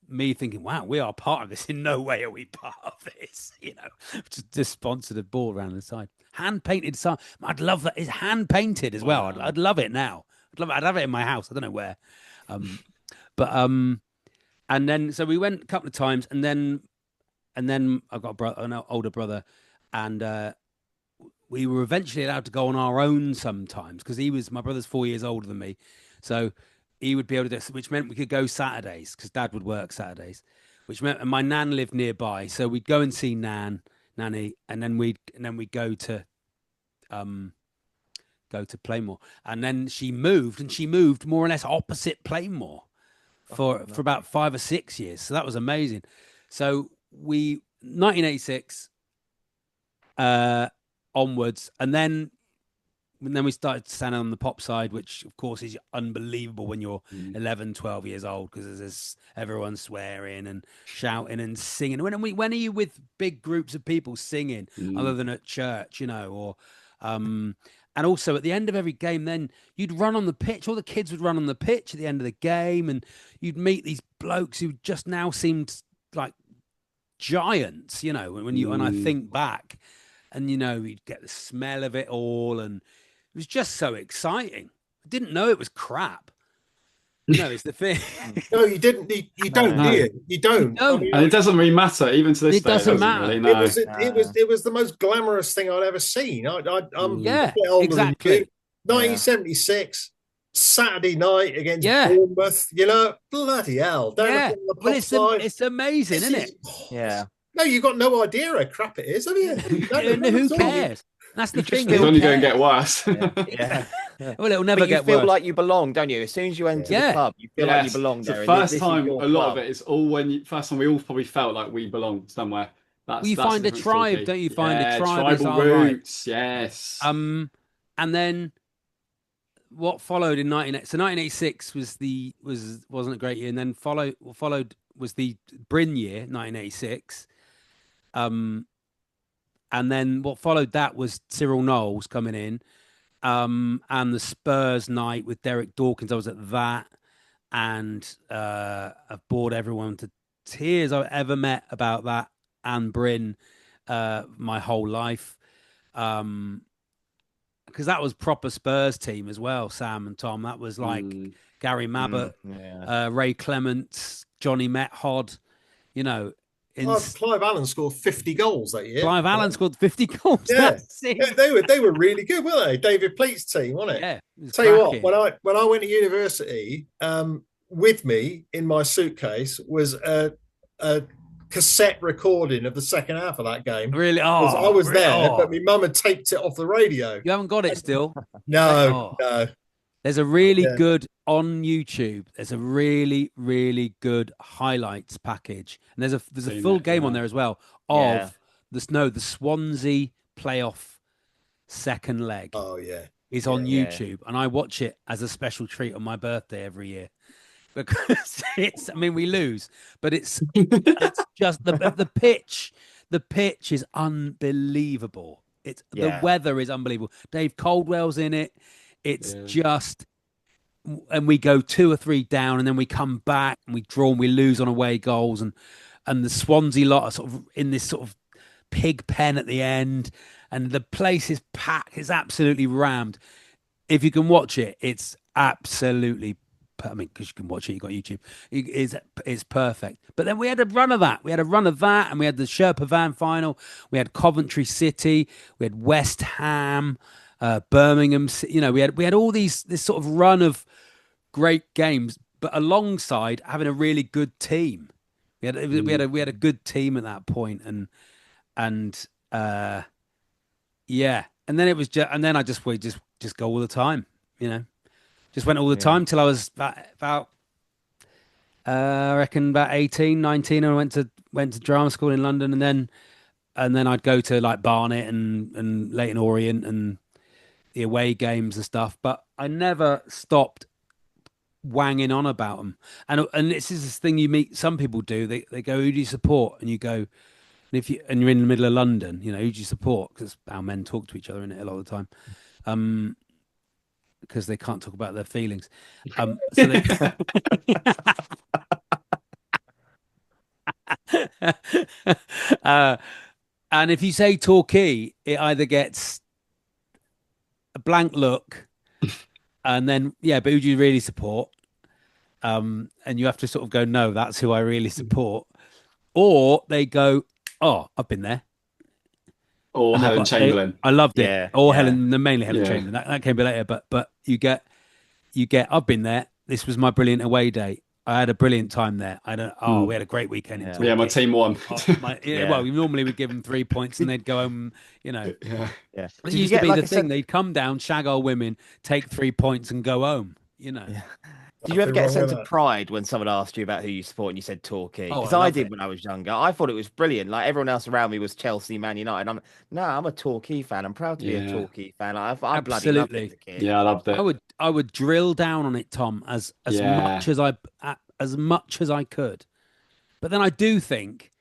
me thinking, wow, we are part of this. In no way are we part of this. Just sponsored a board around the side, hand painted. I'd love that. It's hand painted as well. I'd love it now. I'd have it in my house. I don't know where. And then so we went a couple of times, and then I've got an older brother, and we were eventually allowed to go on our own sometimes because my brother's 4 years older than me, so he would be able to do it, which meant we could go Saturdays because Dad would work Saturdays, which meant, and my nan lived nearby, so we'd go and see Nanny, and then we'd go to Playmore, and then she moved more or less opposite Playmore for about 5 or 6 years, so that was amazing. So 1986 onwards, and then we started standing on the pop side, which of course is unbelievable when you're 11, 12 years old because there's everyone swearing and shouting and singing. When are you with big groups of people singing other than at church, or and also at the end of every game, then you'd run on the pitch. All the kids would run on the pitch at the end of the game, and you'd meet these blokes who just now seemed like giants, when I think back, and you'd get the smell of it all, and it was just so exciting. I didn't know it was crap. It's the thing. No, you didn't. You don't, do you? You don't. I mean, and it doesn't really matter, even to this day. It doesn't matter. Really, no. It was the most glamorous thing I'd ever seen. I'm a bit older exactly. than you. 1976. Saturday night against Bournemouth, bloody hell. Down the pop side. It's amazing, isn't it? Yeah. No, you've got no idea how crap it is, have you? Who cares? That's the thing. It's only going to get worse. Yeah. Well, it'll never get worse. You feel like you belong, don't you? As soon as you enter the club, you feel like you belong there. The first time, a lot of it is all first time we all probably felt like we belonged somewhere. You find a tribe, don't you? Find a tribe. Tribal roots, yes. And then what followed in 1986 wasn't a great year, and then followed was the Bryn year, 1986. And then what followed that was Cyril Knowles coming in, and the Spurs night with Derek Dawkins. I was at that, and I've bored everyone to tears. I've ever met about that and Bryn my whole life. Because that was proper Spurs team as well, Sam and Tom. That was like Gary Mabbott, Ray Clements, Johnny Method, Clive Allen scored 50 goals that year. Clive Allen scored 50 goals. Yeah, they were really good, weren't they? David Pleat's team, wasn't it? Yeah. Tell you what, when I went to university, with me in my suitcase was a cassette recording of the second half of that game. Really? I was there, but my mum had taped it off the radio. You haven't got it still? No. There's a really good on YouTube. There's a really, really good highlights package, and there's a full game on there as well of the Swansea playoff second leg. Oh yeah, is on YouTube, and I watch it as a special treat on my birthday every year. Because we lose, but it's just the pitch. The pitch is unbelievable. The weather is unbelievable. Dave Coldwell's in it. It's just we go 2 or 3 down, and then we come back and we draw and we lose on away goals, and the Swansea lot are sort of in this sort of pig pen at the end, and the place is packed. It's absolutely rammed. If you can watch it, it's absolutely. I mean, because you can watch it, you got YouTube. It's perfect. But then we had a run of that. We had a run of that, and we had the Sherpa Van final. We had Coventry City. We had West Ham, Birmingham. You know, we had all this sort of run of great games, but alongside having a really good team. We had a good team at that point, and yeah, and then it was just, and then we just go all the time, you know. Just went all the time till I was about I reckon about 18, 19. I went to drama school in London, and then I'd go to like Barnet and Leyton Orient and the away games and stuff. But I never stopped wanging on about them. And this is this thing you meet. Some people do. They go, "Who do you support?" And you go, and you're in the middle of London, you know, who do you support? Because our men talk to each other in it a lot of the time. Because they can't talk about their feelings. So they... and if you say Torquay, it either gets a blank look, and then but who do you really support? And you have to sort of go, no, that's who I really support. Or they go, oh, I've been there. Or Helen Chamberlain. I loved it. Yeah, Or mainly Helen Chamberlain. That came a bit later, but you get. I've been there. This was my brilliant away day. I had a brilliant time there. We had a great weekend. Yeah, my team won. Well, normally we'd give them 3 points and they'd go home. You know. Yeah. It used to be the thing. They'd come down, shag old women, take 3 points, and go home. You know. Yeah. Did you ever get a sense of pride when someone asked you about who you support and you said Torquay? Because I did when I was younger. I thought it was brilliant. Like everyone else around me was Chelsea, Man United. I'm a Torquay fan. I'm proud to be a Torquay fan. I bloody loved it as a kid. Yeah, I loved it. I would drill down on it, Tom, as much as I could. But then I do think,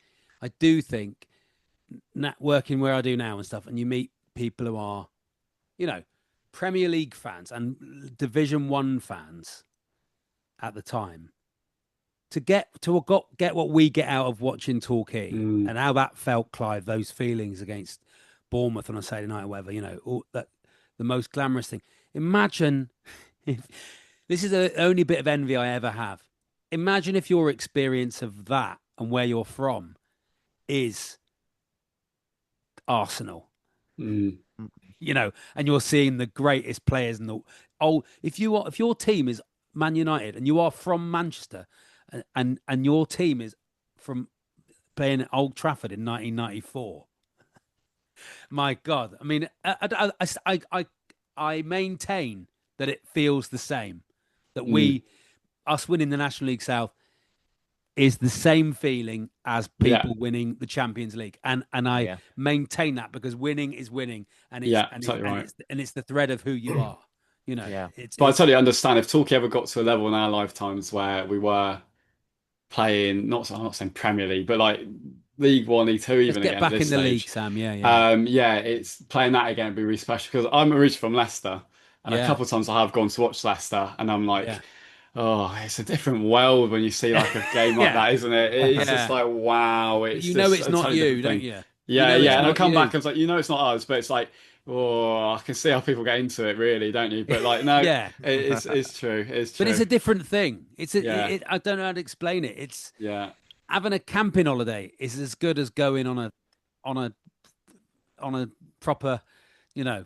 working where I do now and stuff, and you meet people who are, you know, Premier League fans and Division 1 fans. At the time, to get what we get out of watching Torquay and how that felt, Clive, those feelings against Bournemouth on a Saturday night or whatever, you know, the most glamorous thing. Imagine if this is the only bit of envy I ever have. Imagine if your experience of that and where you're from is Arsenal, you know, and you're seeing the greatest players and if your team is Man United and you are from Manchester and your team is from playing at Old Trafford in 1994. My God. I mean, I maintain that it feels the same, that us winning the National League South is the same feeling as people winning the Champions League. And I maintain that because winning is winning and it's the thread of who you are. You know, but I totally understand if Torquay ever got to a level in our lifetimes where we were playing, I'm not saying Premier League, but like League One, League Two, even get again. back in the league, Sam. It's playing that again would be really special because I'm originally from Leicester, and a couple of times I have gone to watch Leicester, and I'm like, oh, it's a different world when you see like a game like that, isn't it? It's just like wow, it's it's not totally you, don't you? And I come back and it's like it's not us, but it's like. Oh, I can see how people get into it, really, don't you? But like, no, it's true. It's true. But it's a different thing. I don't know how to explain it. It's having a camping holiday is as good as going on a proper, you know,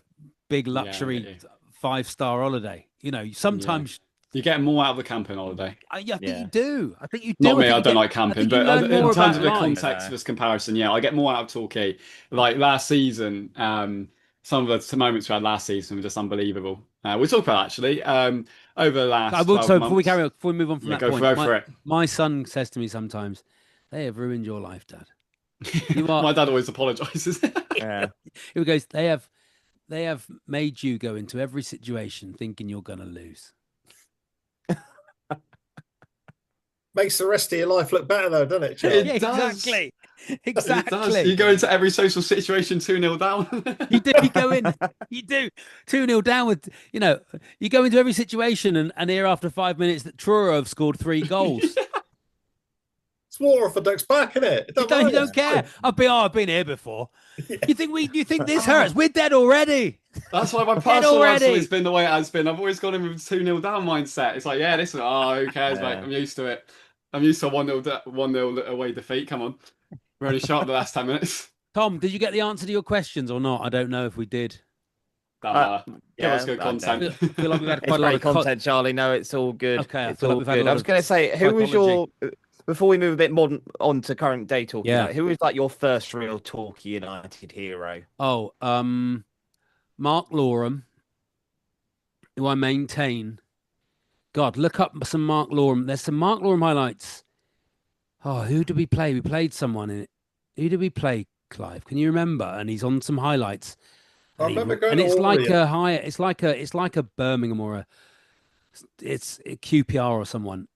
big luxury 5-star holiday. You know, sometimes you get more out of the camping holiday. I think you do. I think you do. Not me. I don't like camping, but in terms of the context of this comparison, I get more out of Torquay. Like last season. Some of the moments we had last season were just unbelievable. We'll talk about actually over the last. I will. So before we carry on, before we move on from that point, go for it. My son says to me sometimes, "They have ruined your life, Dad." My dad always apologizes. He goes, "They have made you go into every situation thinking you're going to lose." Makes the rest of your life look better, though, doesn't it, Charlie? It does. Exactly. It does. You go into every social situation 2-0 down. You do. You go in. You do 2-0 down with. You go into every situation and hear after 5 minutes that Truro have scored 3 goals. It's water off a duck's back, isn't it? You don't care. I've been here before. Yeah. You think this hurts? We're dead already. That's why my personal life's always been the way it has been. I've always gone in with a 2-0 down mindset. It's like, yeah, listen, who cares, mate? I'm used to it. I'm used to a 1-0 away defeat. Come on. We're only sharp the last 10 minutes. Tom, did you get the answer to your questions or not? I don't know if we did. Give us good content. I feel like we've had quite a lot of content, Charlie. No, it's all good. Okay, it's all good. I was going to say, who was your... Before we move a bit more on to current day talk, who was like your first real Torquay United hero? Oh, Mark Lorham, who I maintain. God, look up some Mark Lorham. There's some Mark Lorham highlights. Oh, who did we play? We played someone in it. Who did we play, Clive? Can you remember? And he's on some highlights. I remember going. And it's like a Birmingham or it's a QPR or someone.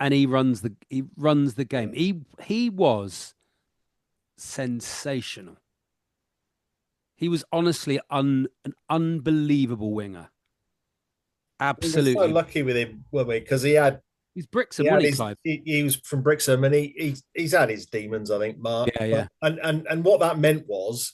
And he runs the game. He was sensational. He was honestly an unbelievable winger. Absolutely. We were so lucky with him, weren't we? Because he's Brixham, wasn't he, Clive? He was from Brixham, and he's had his demons, I think, Mark. Yeah. And what that meant was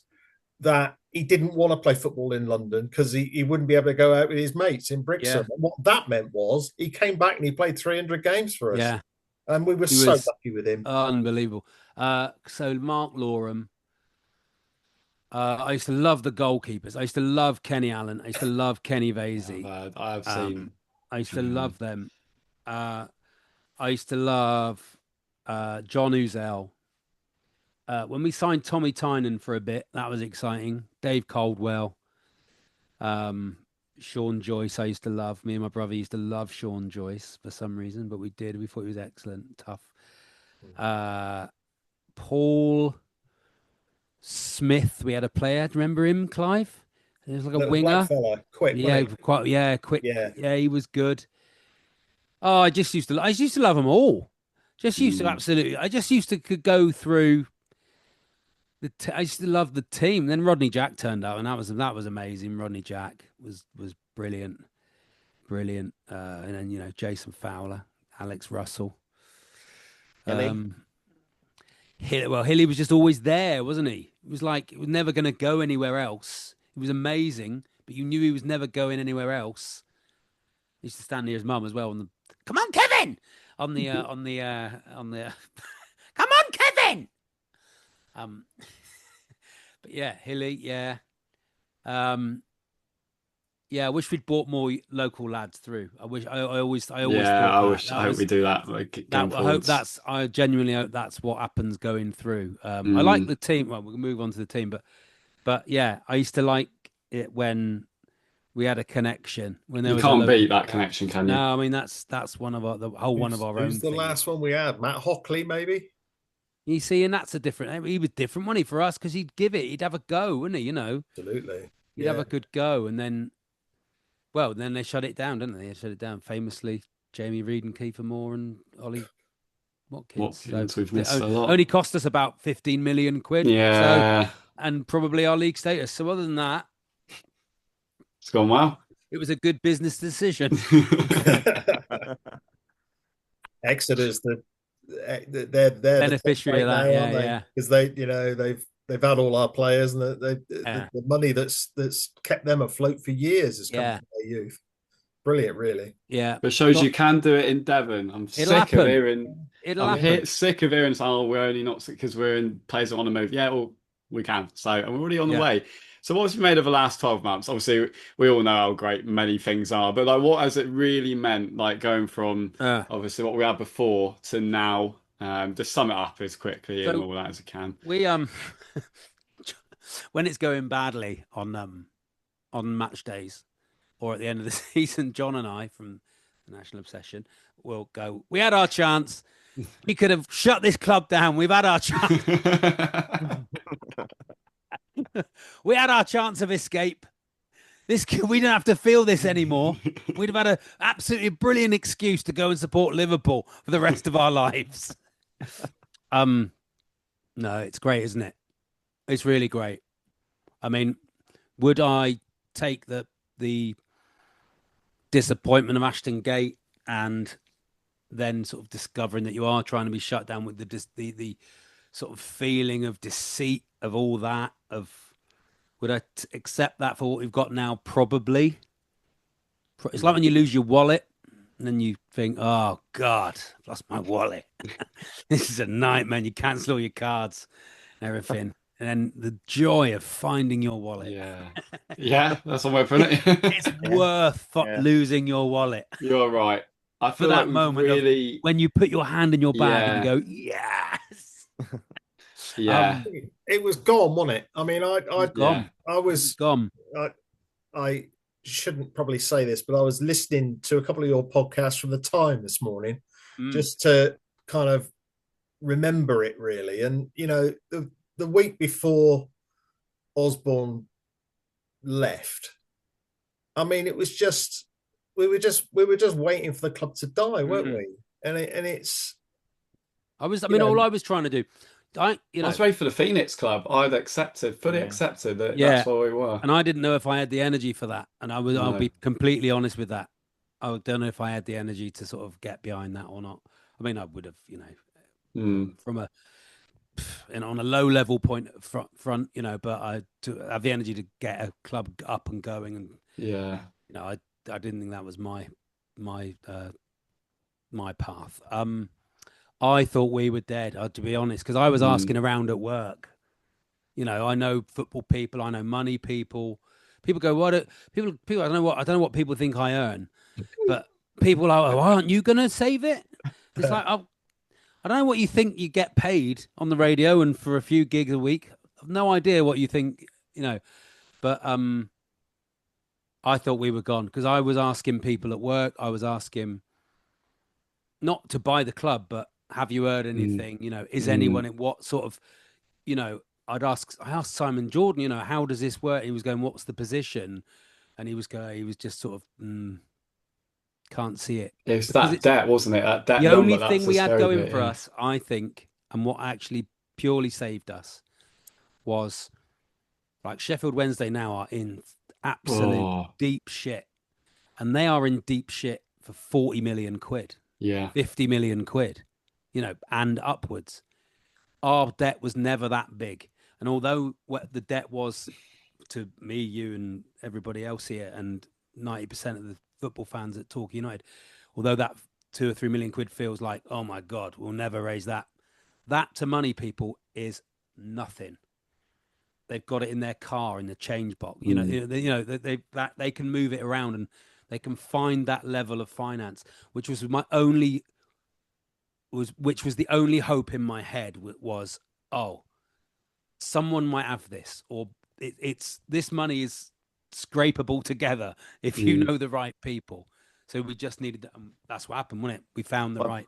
that he didn't want to play football in London because he wouldn't be able to go out with his mates in Brixham. And what that meant was he came back and he played 300 games for us. Yeah. And we were so lucky with him. Unbelievable. So Mark Lorham. I used to love the goalkeepers. I used to love Kenny Allen. I used to love Kenny Vasey. I've seen. I used to love them. I used to love John Uzel. When we signed Tommy Tynan for a bit, that was exciting. Dave Caldwell, Sean Joyce, I used to love. Me and my brother used to love Sean Joyce for some reason, but we did. We thought he was excellent, tough. Paul Smith, we had a player. Do you remember him, Clive? He was like a winger. Quick, quick. Yeah, he was good. Oh, I used to love them all. Absolutely. I just used to could go through. I used to love the team. Then Rodney Jack turned out, and that was amazing. Rodney Jack was brilliant. And then Jason Fowler, Alex Russell. Hilly was just always there, wasn't he? It was like he was never going to go anywhere else. He was amazing, but you knew he was never going anywhere else. He used to stand near his mum as well. Come on, Kevin! On the come on, Kevin! But yeah, Hilly, yeah. I wish we'd brought more local lads through. I hope we do that. I genuinely hope that's what happens going through. I like the team. Well, we'll move on to the team, but yeah, I used to like it when we had a connection. When there you can't beat that connection, can you? No, I mean that's one of our one of our own. Who's the last one we had? Matt Hockley, maybe. You see, and that's a different. He was different, wasn't he, for us? Because he'd give it. He'd have a go, wouldn't he? Absolutely. He'd have a good go, and then. Well, then they shut it down, didn't they? They shut it down famously. Jamie Reid and Kiefer Moore and Ollie Watkins. We've missed a lot. Only cost us about 15 million quid. Yeah. And probably our league status. So other than that, it's gone well. It was a good business decision. Exeter's they're beneficiary of that, yeah. Because they've had all our players, and the money that's kept them afloat for years has come from their youth. Brilliant, really. Yeah, but shows you can do it in Devon. I'm sick of hearing. Sick of hearing. We're only not because we're in players that want to move. Yeah, well, we can. So, and we're already on the way. So, what's made of the last 12 months? Obviously, we all know how great many things are, but like, what has it really meant? Like going from obviously what we had before to now. Just sum it up as quickly and all that as I can. We when it's going badly on match days or at the end of the season, John and I from the National Obsession will go. We had our chance. We could have shut this club down. We've had our chance. We had our chance of escape. We don't have to feel this anymore. We'd have had an absolutely brilliant excuse to go and support Liverpool for the rest of our lives. No, it's great, isn't it? It's really great. I mean, would I take the disappointment of Ashton Gate and then sort of discovering that you are trying to be shut down with the sort of feeling of deceit of all that? Would I accept that for what we've got now? Probably. It's like when you lose your wallet and then you think, oh, God, I've lost my wallet. This is a nightmare. You cancel all your cards and everything. And then the joy of finding your wallet. Yeah, that's one way of putting it. It's worth losing your wallet. You're right. I feel for that like moment really... when you put your hand in your bag and you go, yes. Yeah. It was gone, wasn't it? I mean, I was gone. I shouldn't probably say this, but I was listening to a couple of your podcasts from the time this morning just to kind of remember it really. And, you know, the week before Osborne left, I mean, it was just, we were just waiting for the club to die, weren't we? And it's, I mean, all I was trying to do, I was ready for the Phoenix Club. I'd fully accepted that that's what we were. And I didn't know if I had the energy for that. And I'll be completely honest with that. I don't know if I had the energy to sort of get behind that or not. I mean, I would have, you know, from on a low level point front, you know, but to have the energy to get a club up and going. And, you know, I didn't think that was my path. I thought we were dead, to be honest, because I was asking around at work. You know, I know football people, I know money people. People go, "What?" People. I don't know what people think I earn, but people are, "Oh, aren't you going to save it?" It's like, I don't know what you think you get paid on the radio and for a few gigs a week. I've no idea what you think, you know. But I thought we were gone because I was asking people at work. I was asking not to buy the club, but have you heard anything? You know, is anyone in what sort of, you know, I asked Simon Jordan, you know, how does this work? He was going, what's the position? And he was just sort of, can't see it. It was that debt, wasn't it? That debt. The only thing we had going for us, I think, and what actually purely saved us was like Sheffield Wednesday now are in absolute deep shit. And they are in deep shit for 40 million quid. Yeah. 50 million quid, you know, and upwards. Our debt was never that big. And although what the debt was to me, you and everybody else here, and 90% of the football fans at Torquay United, although that 2 or 3 million quid feels like, oh my God, we'll never raise that. That to money people is nothing. They've got it in their car, in the change box. You know, they can move it around and they can find that level of finance, which was the only hope in my head was, oh, someone might have this, or this money is scrapeable together if you know the right people. So we just needed, that's what happened, wasn't it? We found the right.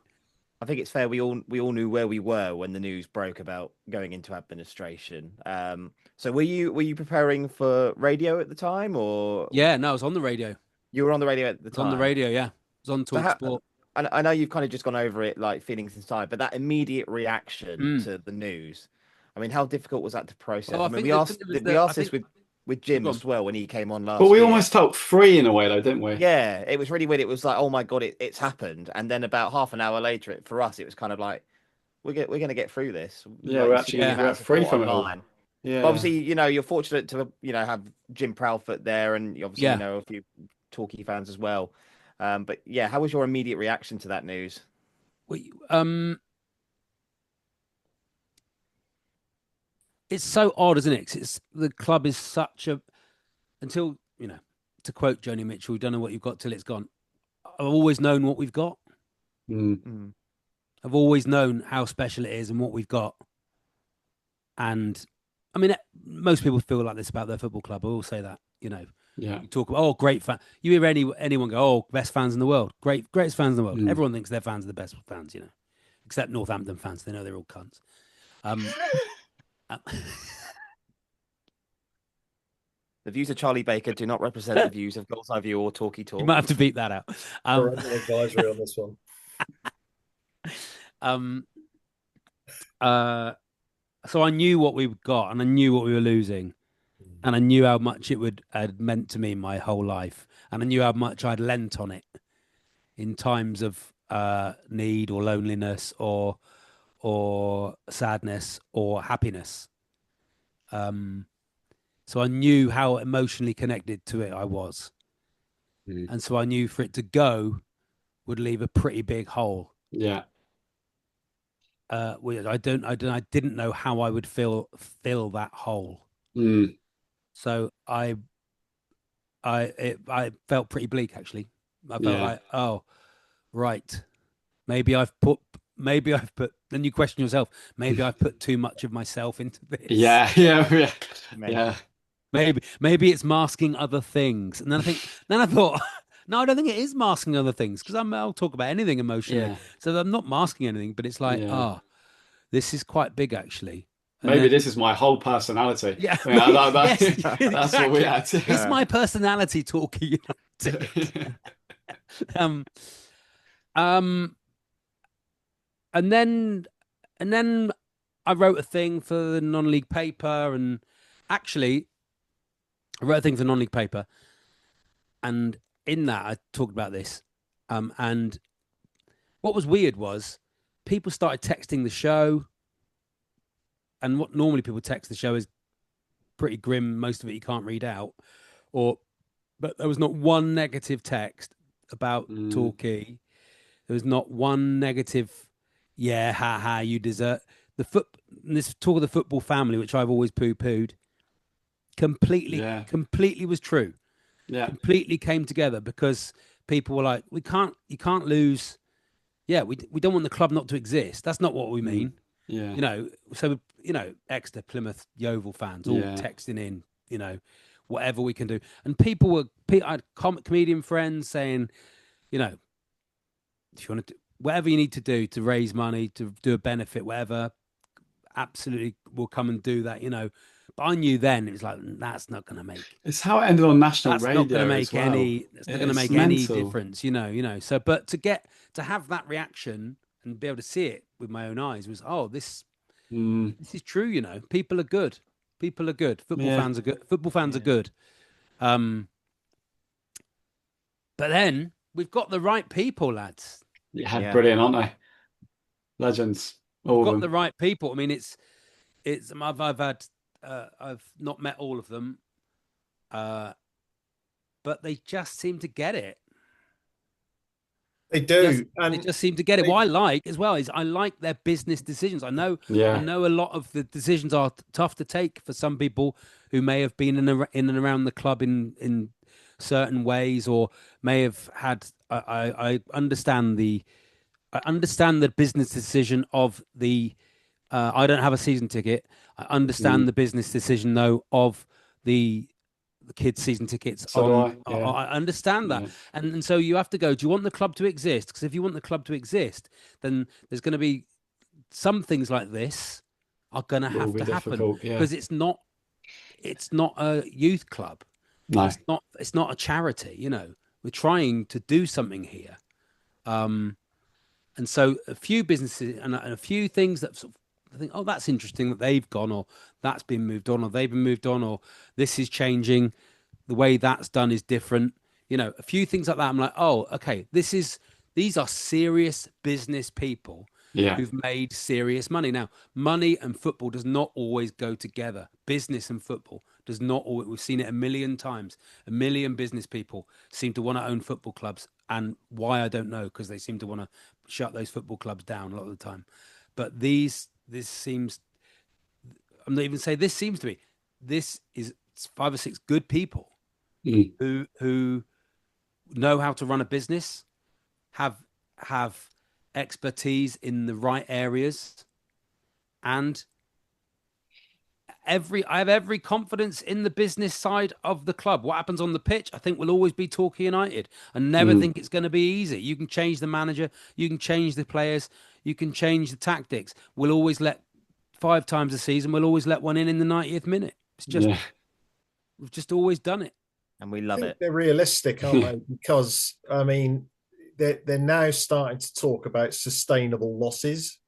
I think it's fair. We all knew where we were when the news broke about going into administration. So were you preparing for radio at the time, or? Yeah, no, I was on the radio. You were on the radio at the time. On the radio, yeah. I was on Talk Sport. I know you've kind of just gone over it, like feelings inside, but that immediate reaction to the news. I mean, how difficult was that to process? Well, I mean, we asked this with Jim as well when he came on last. But we year. almost felt free in a way, though, didn't we? Yeah, it was really weird. It was like, oh my God, it's happened. And then about half an hour later, for us, it was kind of like, we're going to get through this. Yeah, like, we're free from it all. Yeah. But obviously, you know, you're fortunate to, you know, have Jim Proudfoot there, and you obviously know a few Torquay fans as well. But yeah, how was your immediate reaction to that news? It's so odd, isn't it? The club is such a, until, you know, to quote Joni Mitchell, you don't know what you've got till it's gone. I've always known what we've got. I've always known how special it is and what we've got. And I mean, most people feel like this about their football club. I will say that, you know. Yeah. You talk about, great fan. You hear anyone go, best fans in the world. Greatest fans in the world. Everyone thinks their fans are the best fans, you know. Except Northampton fans. They know they're all cunts. The views of Charlie Baker do not represent the views of Gull'S Eye View or Talky Talk. You might have to beat that out. Parental advisory on this one. So I knew what we got, and I knew what we were losing, and I knew how much it had meant to me my whole life, and I knew how much I'd lent on it in times of need or loneliness or sadness or happiness. So I knew how emotionally connected to it I was, and so I knew for it to go would leave a pretty big hole. Yeah. I didn't know how I would fill that hole. So I felt pretty bleak, actually. I felt like, oh, right, maybe I've put. Then you question yourself. Maybe I've put too much of myself into this. Yeah. Maybe it's masking other things. And then I thought, no, I don't think it is masking other things, because I'll talk about anything emotionally. Yeah. So I'm not masking anything, but it's like, this is quite big, actually. And maybe this is my whole personality. Yeah, that's exactly. what we had. It's my personality talking. And then I wrote a thing for the non-league paper, and actually I wrote a thing for the non-league paper, and in that I talked about this. And what was weird was people started texting the show, and what normally people text the show is pretty grim. Most of it you can't read out, but there was not one negative text about Torquay. There was not one negative. Yeah, ha, you desert this talk of the football family, which I've always poo-pooed. Completely was true. Yeah, completely came together, because people were like, you can't lose. Yeah, we don't want the club not to exist. That's not what we mean. Yeah, so Exeter, Plymouth, Yeovil fans all texting in, whatever we can do, and I had comedian friends saying, if you want to do whatever you need to do to raise money, to do a benefit, whatever, absolutely we'll come and do that, But I knew then it was like, that's not going to make. It's how it ended on national radio. Not going to make any. It's not going to make any difference, So, but to have that reaction and be able to see it with my own eyes was, this is true. People are good. People are good. Football fans are good. Football fans are good. But then we've got the right people, lads. Yeah, brilliant, aren't they? Legends. We've got the right people. I mean, it's. I've not met all of them, but they just seem to get it. They do, and they just seem to get it. What I like as well is I like their business decisions. I know a lot of the decisions are tough to take for some people who may have been in and around the club in certain ways, or may have had. I understand the business decision of the. I don't have a season ticket. I understand the business decision though of the kids' season tickets. I understand that, and so you have to go. Do you want the club to exist? Because if you want the club to exist, then there's going to be some things like this are going to have to happen, because it's not a youth club. No. It's not a charity. We're trying to do something here, and so a few businesses and a few things that sort of, I think, that's interesting that they've gone, or that's been moved on, or they've been moved on, or this is changing. The way that's done is different. A few things like that. I'm like, okay, these are serious business people who've made serious money. Now, money and football does not always go together. Business and football does not always. We've seen it a million times. A million business people seem to want to own football clubs, and why, I don't know, because they seem to want to shut those football clubs down a lot of the time. But this seems, I'm not even saying this seems to be, this is 5 or 6 good people who know how to run a business, have expertise in the right areas, and I have every confidence in the business side of the club. What happens on the pitch, I think, will always be Torquay United. I never think it's going to be easy. You can change the manager, you can change the players, you can change the tactics. We'll always let 5 times a season, we'll always let one in the 90th minute. It's just We've just always done it, and we love it. They're realistic, aren't they? Because I mean, they're now starting to talk about sustainable losses.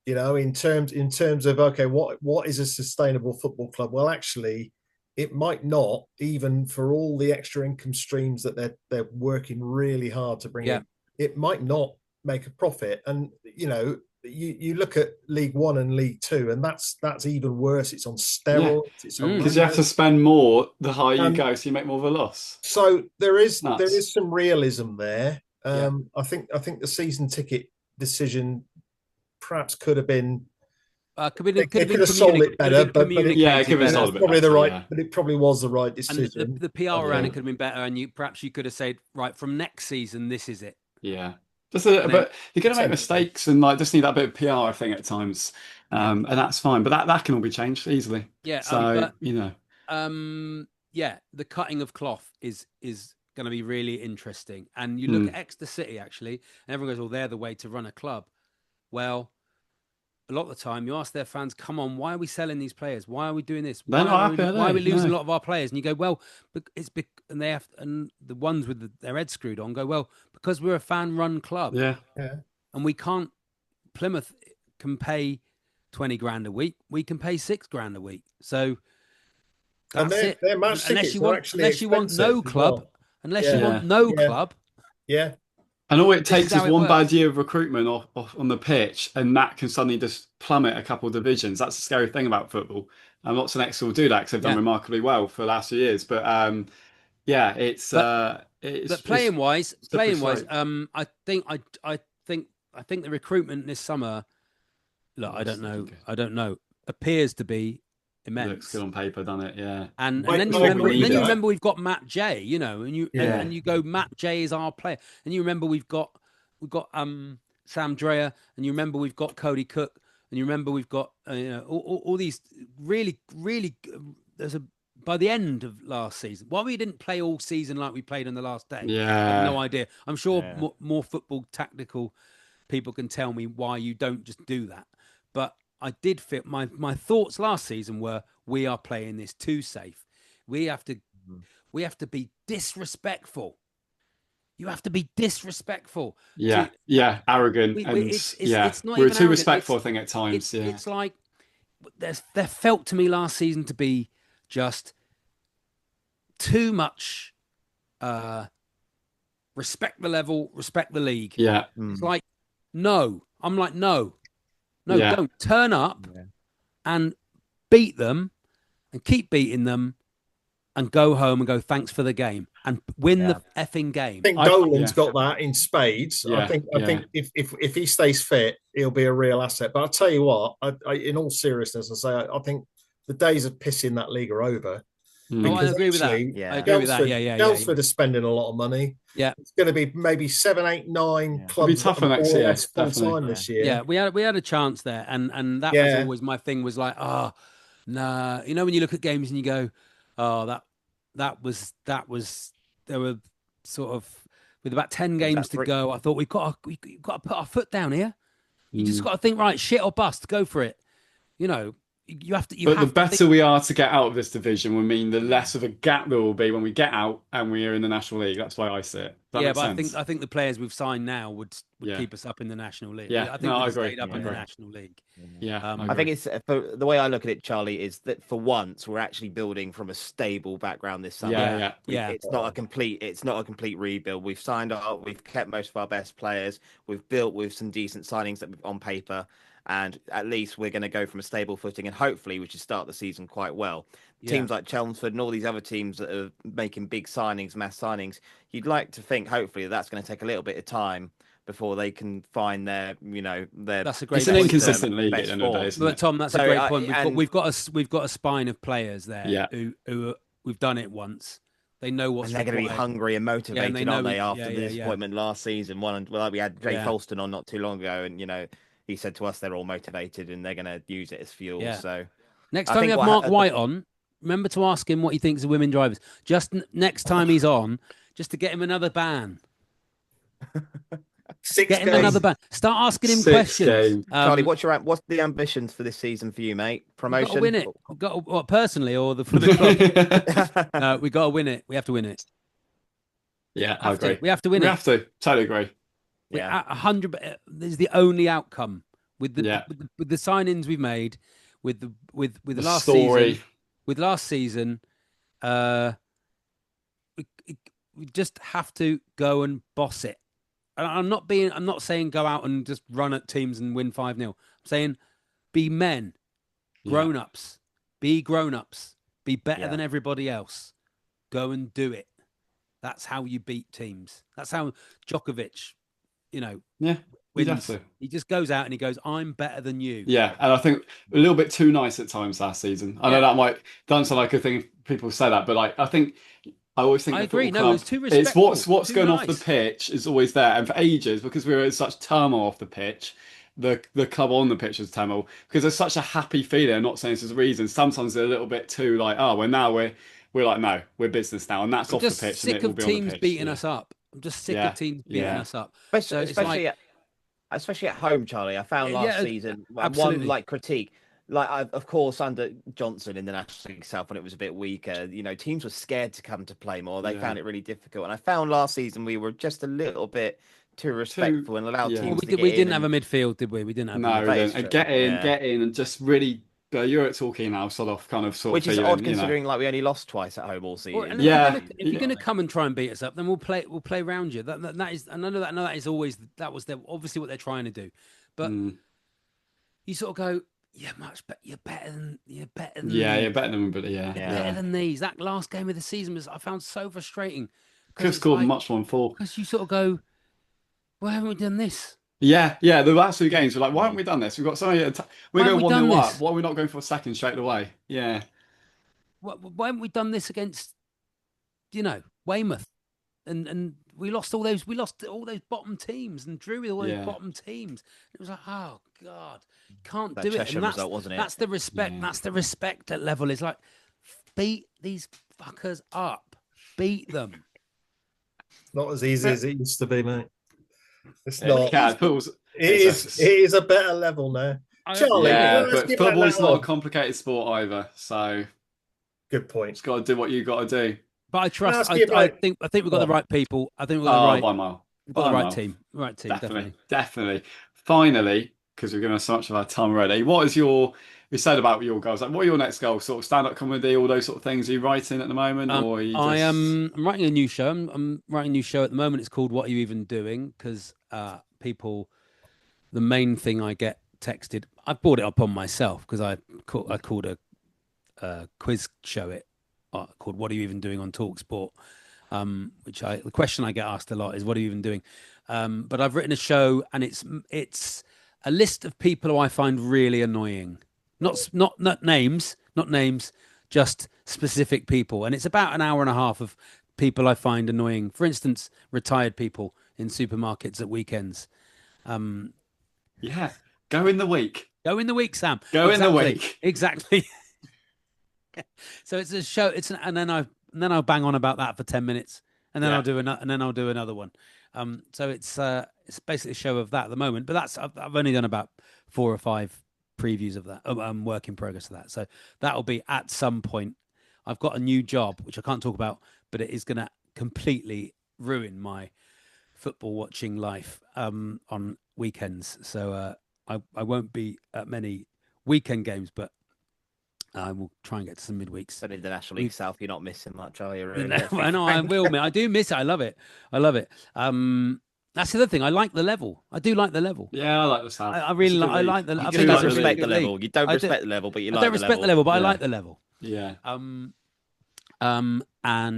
You know, in terms of okay, what is a sustainable football club? Well, actually, it might not, even for all the extra income streams that they're working really hard to bring in. It might not make a profit, and you know. You look at League One and League Two, and that's even worse. It's on steroids. It's because you have to spend more the higher you go, so you make more of a loss. So there is some realism there. I think the season ticket decision perhaps could have been. They could have sold it better, but it could have sold a bit probably better, the right. But it probably was the right decision. And the PR around it could have been better, and you could have said, right, from next season, this is it. Yeah. But you're going to make mistakes and just need that bit of PR, I think, at times, and that's fine. But that can all be changed easily. Yeah. So the cutting of cloth is going to be really interesting. And you look at Exeter City actually, and everyone goes, "Oh, they're the way to run a club." Well, a lot of the time, you ask their fans, "Come on, why are we selling these players? Why are we doing this? Why are we losing a lot of our players?" And you go, "Well, and the ones with their head screwed on go, well, because we're a fan-run club, and we can't. Plymouth can pay 20 grand a week. We can pay 6 grand a week. So that's it. Unless you want no club, Yeah. And all it takes is one bad year of recruitment off on the pitch, and that can suddenly just plummet a couple of divisions. That's the scary thing about football. And lots of Exeter will do that because they've done remarkably well for the last few years. But but playing wise, I think the recruitment this summer. Look, I don't know. Appears to be immense. Looks good on paper, doesn't it? Yeah. And then you remember we've got Matt J, you know, and you go, Matt J is our player. And you remember we've got Sam Dreyer, and you remember we've got Cody Cook, and you remember we've got all these really by the end of last season. Why we didn't play all season like we played on the last day? Yeah. I have no idea. I'm sure more football tactical people can tell me why you don't just do that. But I did feel my thoughts last season were we are playing this too safe. We have to be disrespectful. You have to be disrespectful. Arrogant. It's not we're too respectful, I think, at times. It's like there felt to me last season to be just too much respect the level, respect the league. Yeah. It's like, no. I'm like, no, don't turn up and beat them and keep beating them and go home and go, thanks for the game and win the effing game. I think Dolan's got that in spades. I think if he stays fit, he'll be a real asset. But I'll tell you what, I in all seriousness, I think the days of pissing that league are over. I agree with that. I agree with that. Chelmsford is spending a lot of money. Yeah, it's going to be maybe 7, 8, 9 clubs. It'll be tougher next year. Full time this year. Yeah, we had a chance there, and that was always my thing. Was like, nah. You know, when you look at games and you go, that was. There were sort of with about 10 games to go. I thought we've got to put our foot down here. You just got to think, right, shit or bust, go for it. You know. But the better we are to get out of this division will mean the less of a gap there will be when we get out and we are in the National League. That's why I see it. But I think the players we've signed now would keep us up in the National League. Yeah, I think I agree. Stayed up in the National League. Yeah, I think it's the way I look at it, Charlie, is that for once we're actually building from a stable background this summer. It's not a complete rebuild. We've kept most of our best players. We've built with some decent signings that on paper. And at least we're going to go from a stable footing, and hopefully we should start the season quite well. Teams like Chelmsford and all these other teams that are making big signings, mass signings, you'd like to think hopefully that's going to take a little bit of time before they can find their. That's a great. It's an inconsistent league at the end of the day, isn't it? But Tom, that's a great point. We've got a spine of players there who we've done it once. They know what's. And they're going to be hungry and motivated, aren't they? After the disappointment last season, we had Jay Colston on not too long ago, and he said to us they're all motivated and they're going to use it as fuel. Yeah. So next time you have Mark White on, remember to ask him what he thinks of women drivers. Just next time he's on, just to get him another ban. Get him another ban. Start asking him 6 questions. games. Charlie, what's the ambitions for this season for you, mate? Promotion? We got to win it. We got what, personally or for the club? No, we got to win it. We have to win it. Yeah, I agree. We have to win it. We have to. Totally agree. Yeah, 100. This is the only outcome with the with the signings we've made, with the last story. season. With last season, we just have to go and boss it. I'm not saying go out and just run at teams and win 5-0. I'm saying be men, grown-ups, be grown-ups, be better than everybody else. Go and do it. That's how you beat teams. That's how Djokovic, wins. He just goes out and he goes, I'm better than you. Yeah, and I think a little bit too nice at times last season. I know that might don't sound like a thing people say that, but I always think I agree. No, it's too respectful. It's what's going off the pitch is always there, and for ages because we were in such turmoil off the pitch, the club on the pitch was turmoil because there's such a happy feeling. I'm not saying this is a reason. Sometimes they're a little bit too we're like no, we're business now, and that's off the pitch. I'm just sick of teams beating us up. I'm just sick of teams beating us up. Especially at home, Charlie. I found last season one critique. Of course, under Johnson in the National League South, when it was a bit weaker, teams were scared to come to play more. They found it really difficult. And I found last season we were just a little bit too respectful and allowed teams to get in. We didn't have a midfield, did we? We didn't have. No, we didn't. Get in, and just really. You're at Torquay now, which is odd considering we only lost twice at home all season. If you're going to come and try and beat us up, then we'll play around you. That is, and I know that is always obviously what they're trying to do, but you sort of go. You're better than you're better than better than these. That last game of the season I found so frustrating. Could have scored much more than 4. Because you sort of go, why haven't we done this? Yeah. The last 2 games were like, why haven't we done this? We've got so many. We're going 1-0 up. Why are we not going for a second straight away? Yeah. Why haven't we done this against, Weymouth? And we lost all those bottom teams and drew with all those bottom teams. It was like, oh God, can't do it. And result, wasn't it? That's the respect. Yeah. That's the respect at level. It's like, beat these fuckers up. Beat them. Not as easy as it used to be, mate. It's not. It is a better level now. Charlie, but football's not a complicated sport either. So good point. It's got to do what you got to do. But I trust. I think we've got the right people. I think we've got the right team. Right team. Definitely. Finally, because we're going to so much of our time already. What is you said about your goals? Like, what are your next goals? Sort of stand-up comedy, all those sort of things. Are you writing at the moment, or are you just... I'm writing a new show. I'm writing a new show at the moment. It's called "What Are You Even Doing?" Because people, the main thing I get texted. I brought it up on myself because I called a quiz show called "What Are You Even Doing" on TalkSport. The question I get asked a lot is, "What are you even doing?" But I've written a show, and it's a list of people who I find really annoying. Not names, just specific people. And it's about an hour and a half of people I find annoying. For instance, retired people in supermarkets at weekends. Go in the week. Go in the week, Sam. In the week. Exactly. So it's a show. And then I'll bang on about that for 10 minutes, and then I'll do another one. So it's basically a show of that at the moment. But I've only done about 4 or 5 previews of that. Work in progress of that. So that'll be at some point. I've got a new job which I can't talk about, but it is going to completely ruin my football watching life on weekends. So I won't be at many weekend games, but I will try and get to some midweeks. But in the National League South, you're not missing much, are you? Really? I know I will. I do miss it. I love it. That's the other thing. I like the level. I do like the level. Yeah, I like the South. I really like. I like the. You don't respect the level. You don't respect the level, but you like the level. I don't respect the level, but I like the level. Yeah. And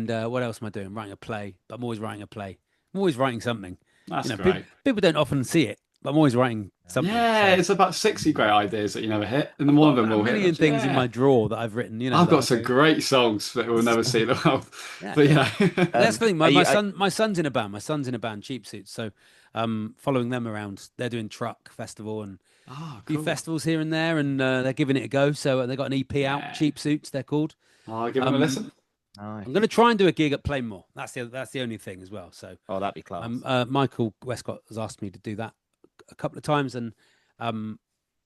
what else am I doing? Writing a play. But I'm always writing a play. I'm always writing something. That's great. People don't often see it, but I'm always writing something. Yeah, it's about 60 great ideas that you never hit, and then one of them will hit. A million things in my drawer that I've written. I've got some great songs that will never see the world. But that's the thing. My son's in a band. My son's in a band, Cheap Suits. So, following them around. They're doing Truck Festival and a few festivals here and there, and they're giving it a go. So they got an EP out, Cheap Suits. They're called. I'll give them a listen. Nice. I'm going to try and do a gig at Plainmoor. That's the only thing as well. So, that'd be class. Michael Westcott has asked me to do that a couple of times, and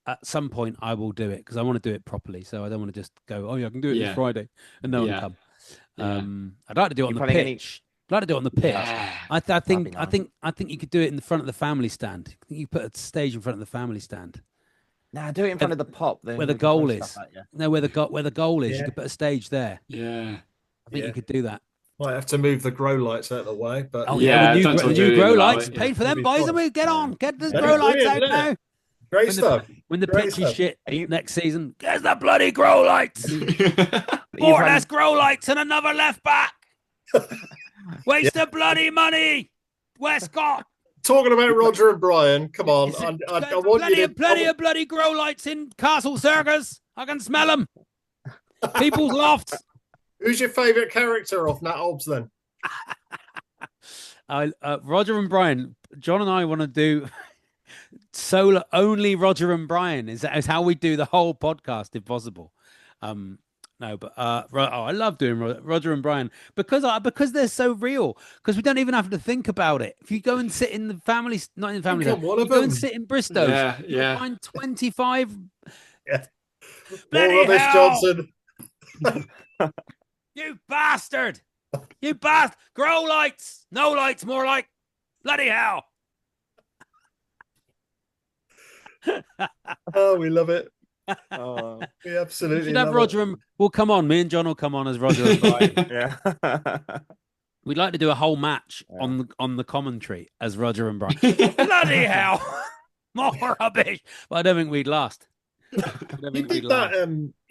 at some point I will do it because I want to do it properly. So I don't want to just go, oh yeah, I can do it this Friday, and no one come. I'd like to do it on the pitch. I'd like to do it on the pitch. Yeah. I think you could do it in the front of the family stand. I think you put a stage in front of the family stand. Nah, do it in front of the pop. Where the goal is. No, where the goal is. You could put a stage there. Yeah. I think you could do that. Might have to move the grow lights out of the way, but the new grow lights. Paid for them, boys. And we get on. Get the grow lights out now. Great stuff. When the pitch is shit next season, there's the bloody grow lights. More less grow lights and another left back. Waste of bloody money, Westcott. Talking about Roger and Brian, come on. I want plenty of bloody grow lights in Castle Circus. I can smell them. People's lofts. Who's your favourite character off Nat Hobbs then? Roger and Brian. John and I want to do solo only Roger and Brian. Is how we do the whole podcast if possible. No, but I love doing Roger and Brian because they're so real. Because we don't even have to think about it. If you go and sit in the family, not in the family, go and sit in Bristow's. Yeah. Find 25. Yeah. Bloody More hell! Johnson. You bastard! You bastard! Grow lights, no lights, more like bloody hell! Oh, we love it. Oh. We absolutely should have love Roger it. and we'll come on. Me and John will come on as Roger and Brian. Yeah. We'd like to do a whole match on the commentary as Roger and Brian. Bloody hell! More rubbish. But I don't think we'd last. You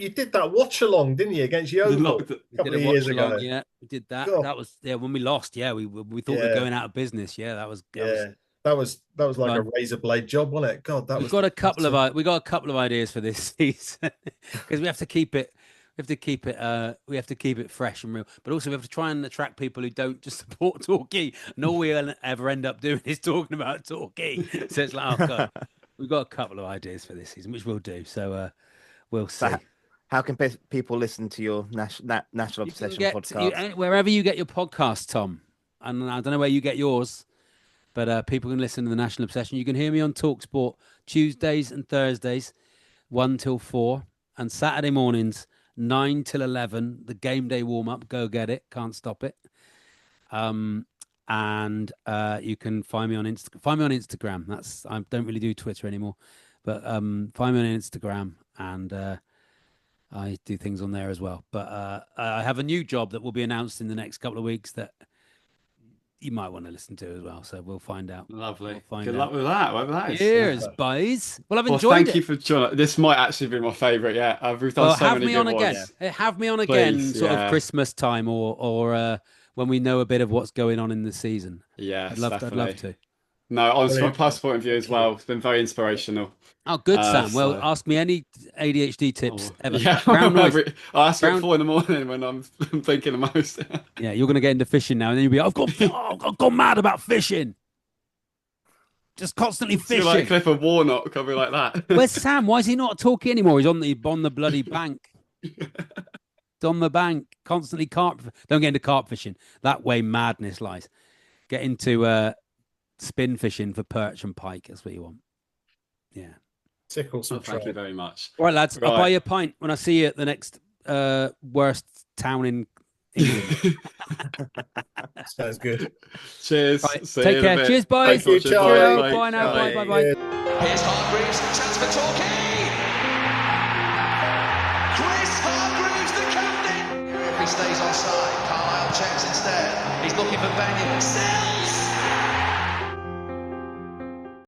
did that watch along, didn't you, against Yeovil a couple of years ago? Yeah, we did that. God. That was when we lost. Yeah, we thought we were going out of business. Yeah, that was like a razor blade job, wasn't it? God, we got a couple of ideas for this season because we have to keep it. We have to keep it fresh and real, but also we have to try and attract people who don't just support Torquay. And all we ever end up doing is talking about Torquay. So it's like, oh God, we've got a couple of ideas for this season, which we'll do. So we'll see. How can people listen to your National Obsession podcast? Wherever you get your podcast, Tom. And I don't know where you get yours. But people can listen to the National Obsession. You can hear me on TalkSport Tuesdays and Thursdays, 1 till 4, and Saturday mornings, 9 till 11. The game day warm up. Go get it. Can't stop it. And you can find me on Instagram. I don't really do Twitter anymore, but find me on Instagram, and I do things on there as well. But I have a new job that will be announced in the next couple of weeks that you might want to listen to as well. So we'll find out. Lovely. Good luck with that. Whatever that is. Cheers, boys. Well, I've enjoyed it. Thank you for joining. This might actually be my favourite. Yeah, we've done so many good ones. Have me on again, sort of Christmas time or when we know a bit of what's going on in the season. Yeah, I'd love to. No, honestly, from a personal point of view as well, it's been very inspirational. Oh, good, Sam. Well, ask me any ADHD tips ever. Yeah, I'll ask you at 4 a.m. when I'm thinking the most. Yeah, you're going to get into fishing now, and then you'll be, I've gone mad about fishing. Just constantly fishing. Like a clip of Warnock, cover like that. Where's Sam? Why is he not talking anymore? He's on the bloody bank. It's on the bank, constantly carp. Don't get into carp fishing. That way madness lies. Get into spin fishing for perch and pike. That's what you want. Yeah. Tickle some thank you very much. All right, lads. Right. I'll buy you a pint when I see you at the next worst town in England. Sounds good. Cheers. Right, take care. Cheers, boys. Thank you. Bye. Bye now. Bye. Here's Hargreaves, chance for Torquay. Chris Hargreaves, the captain. He stays on side. Carlisle checks instead. He's looking for Benyon. Sells.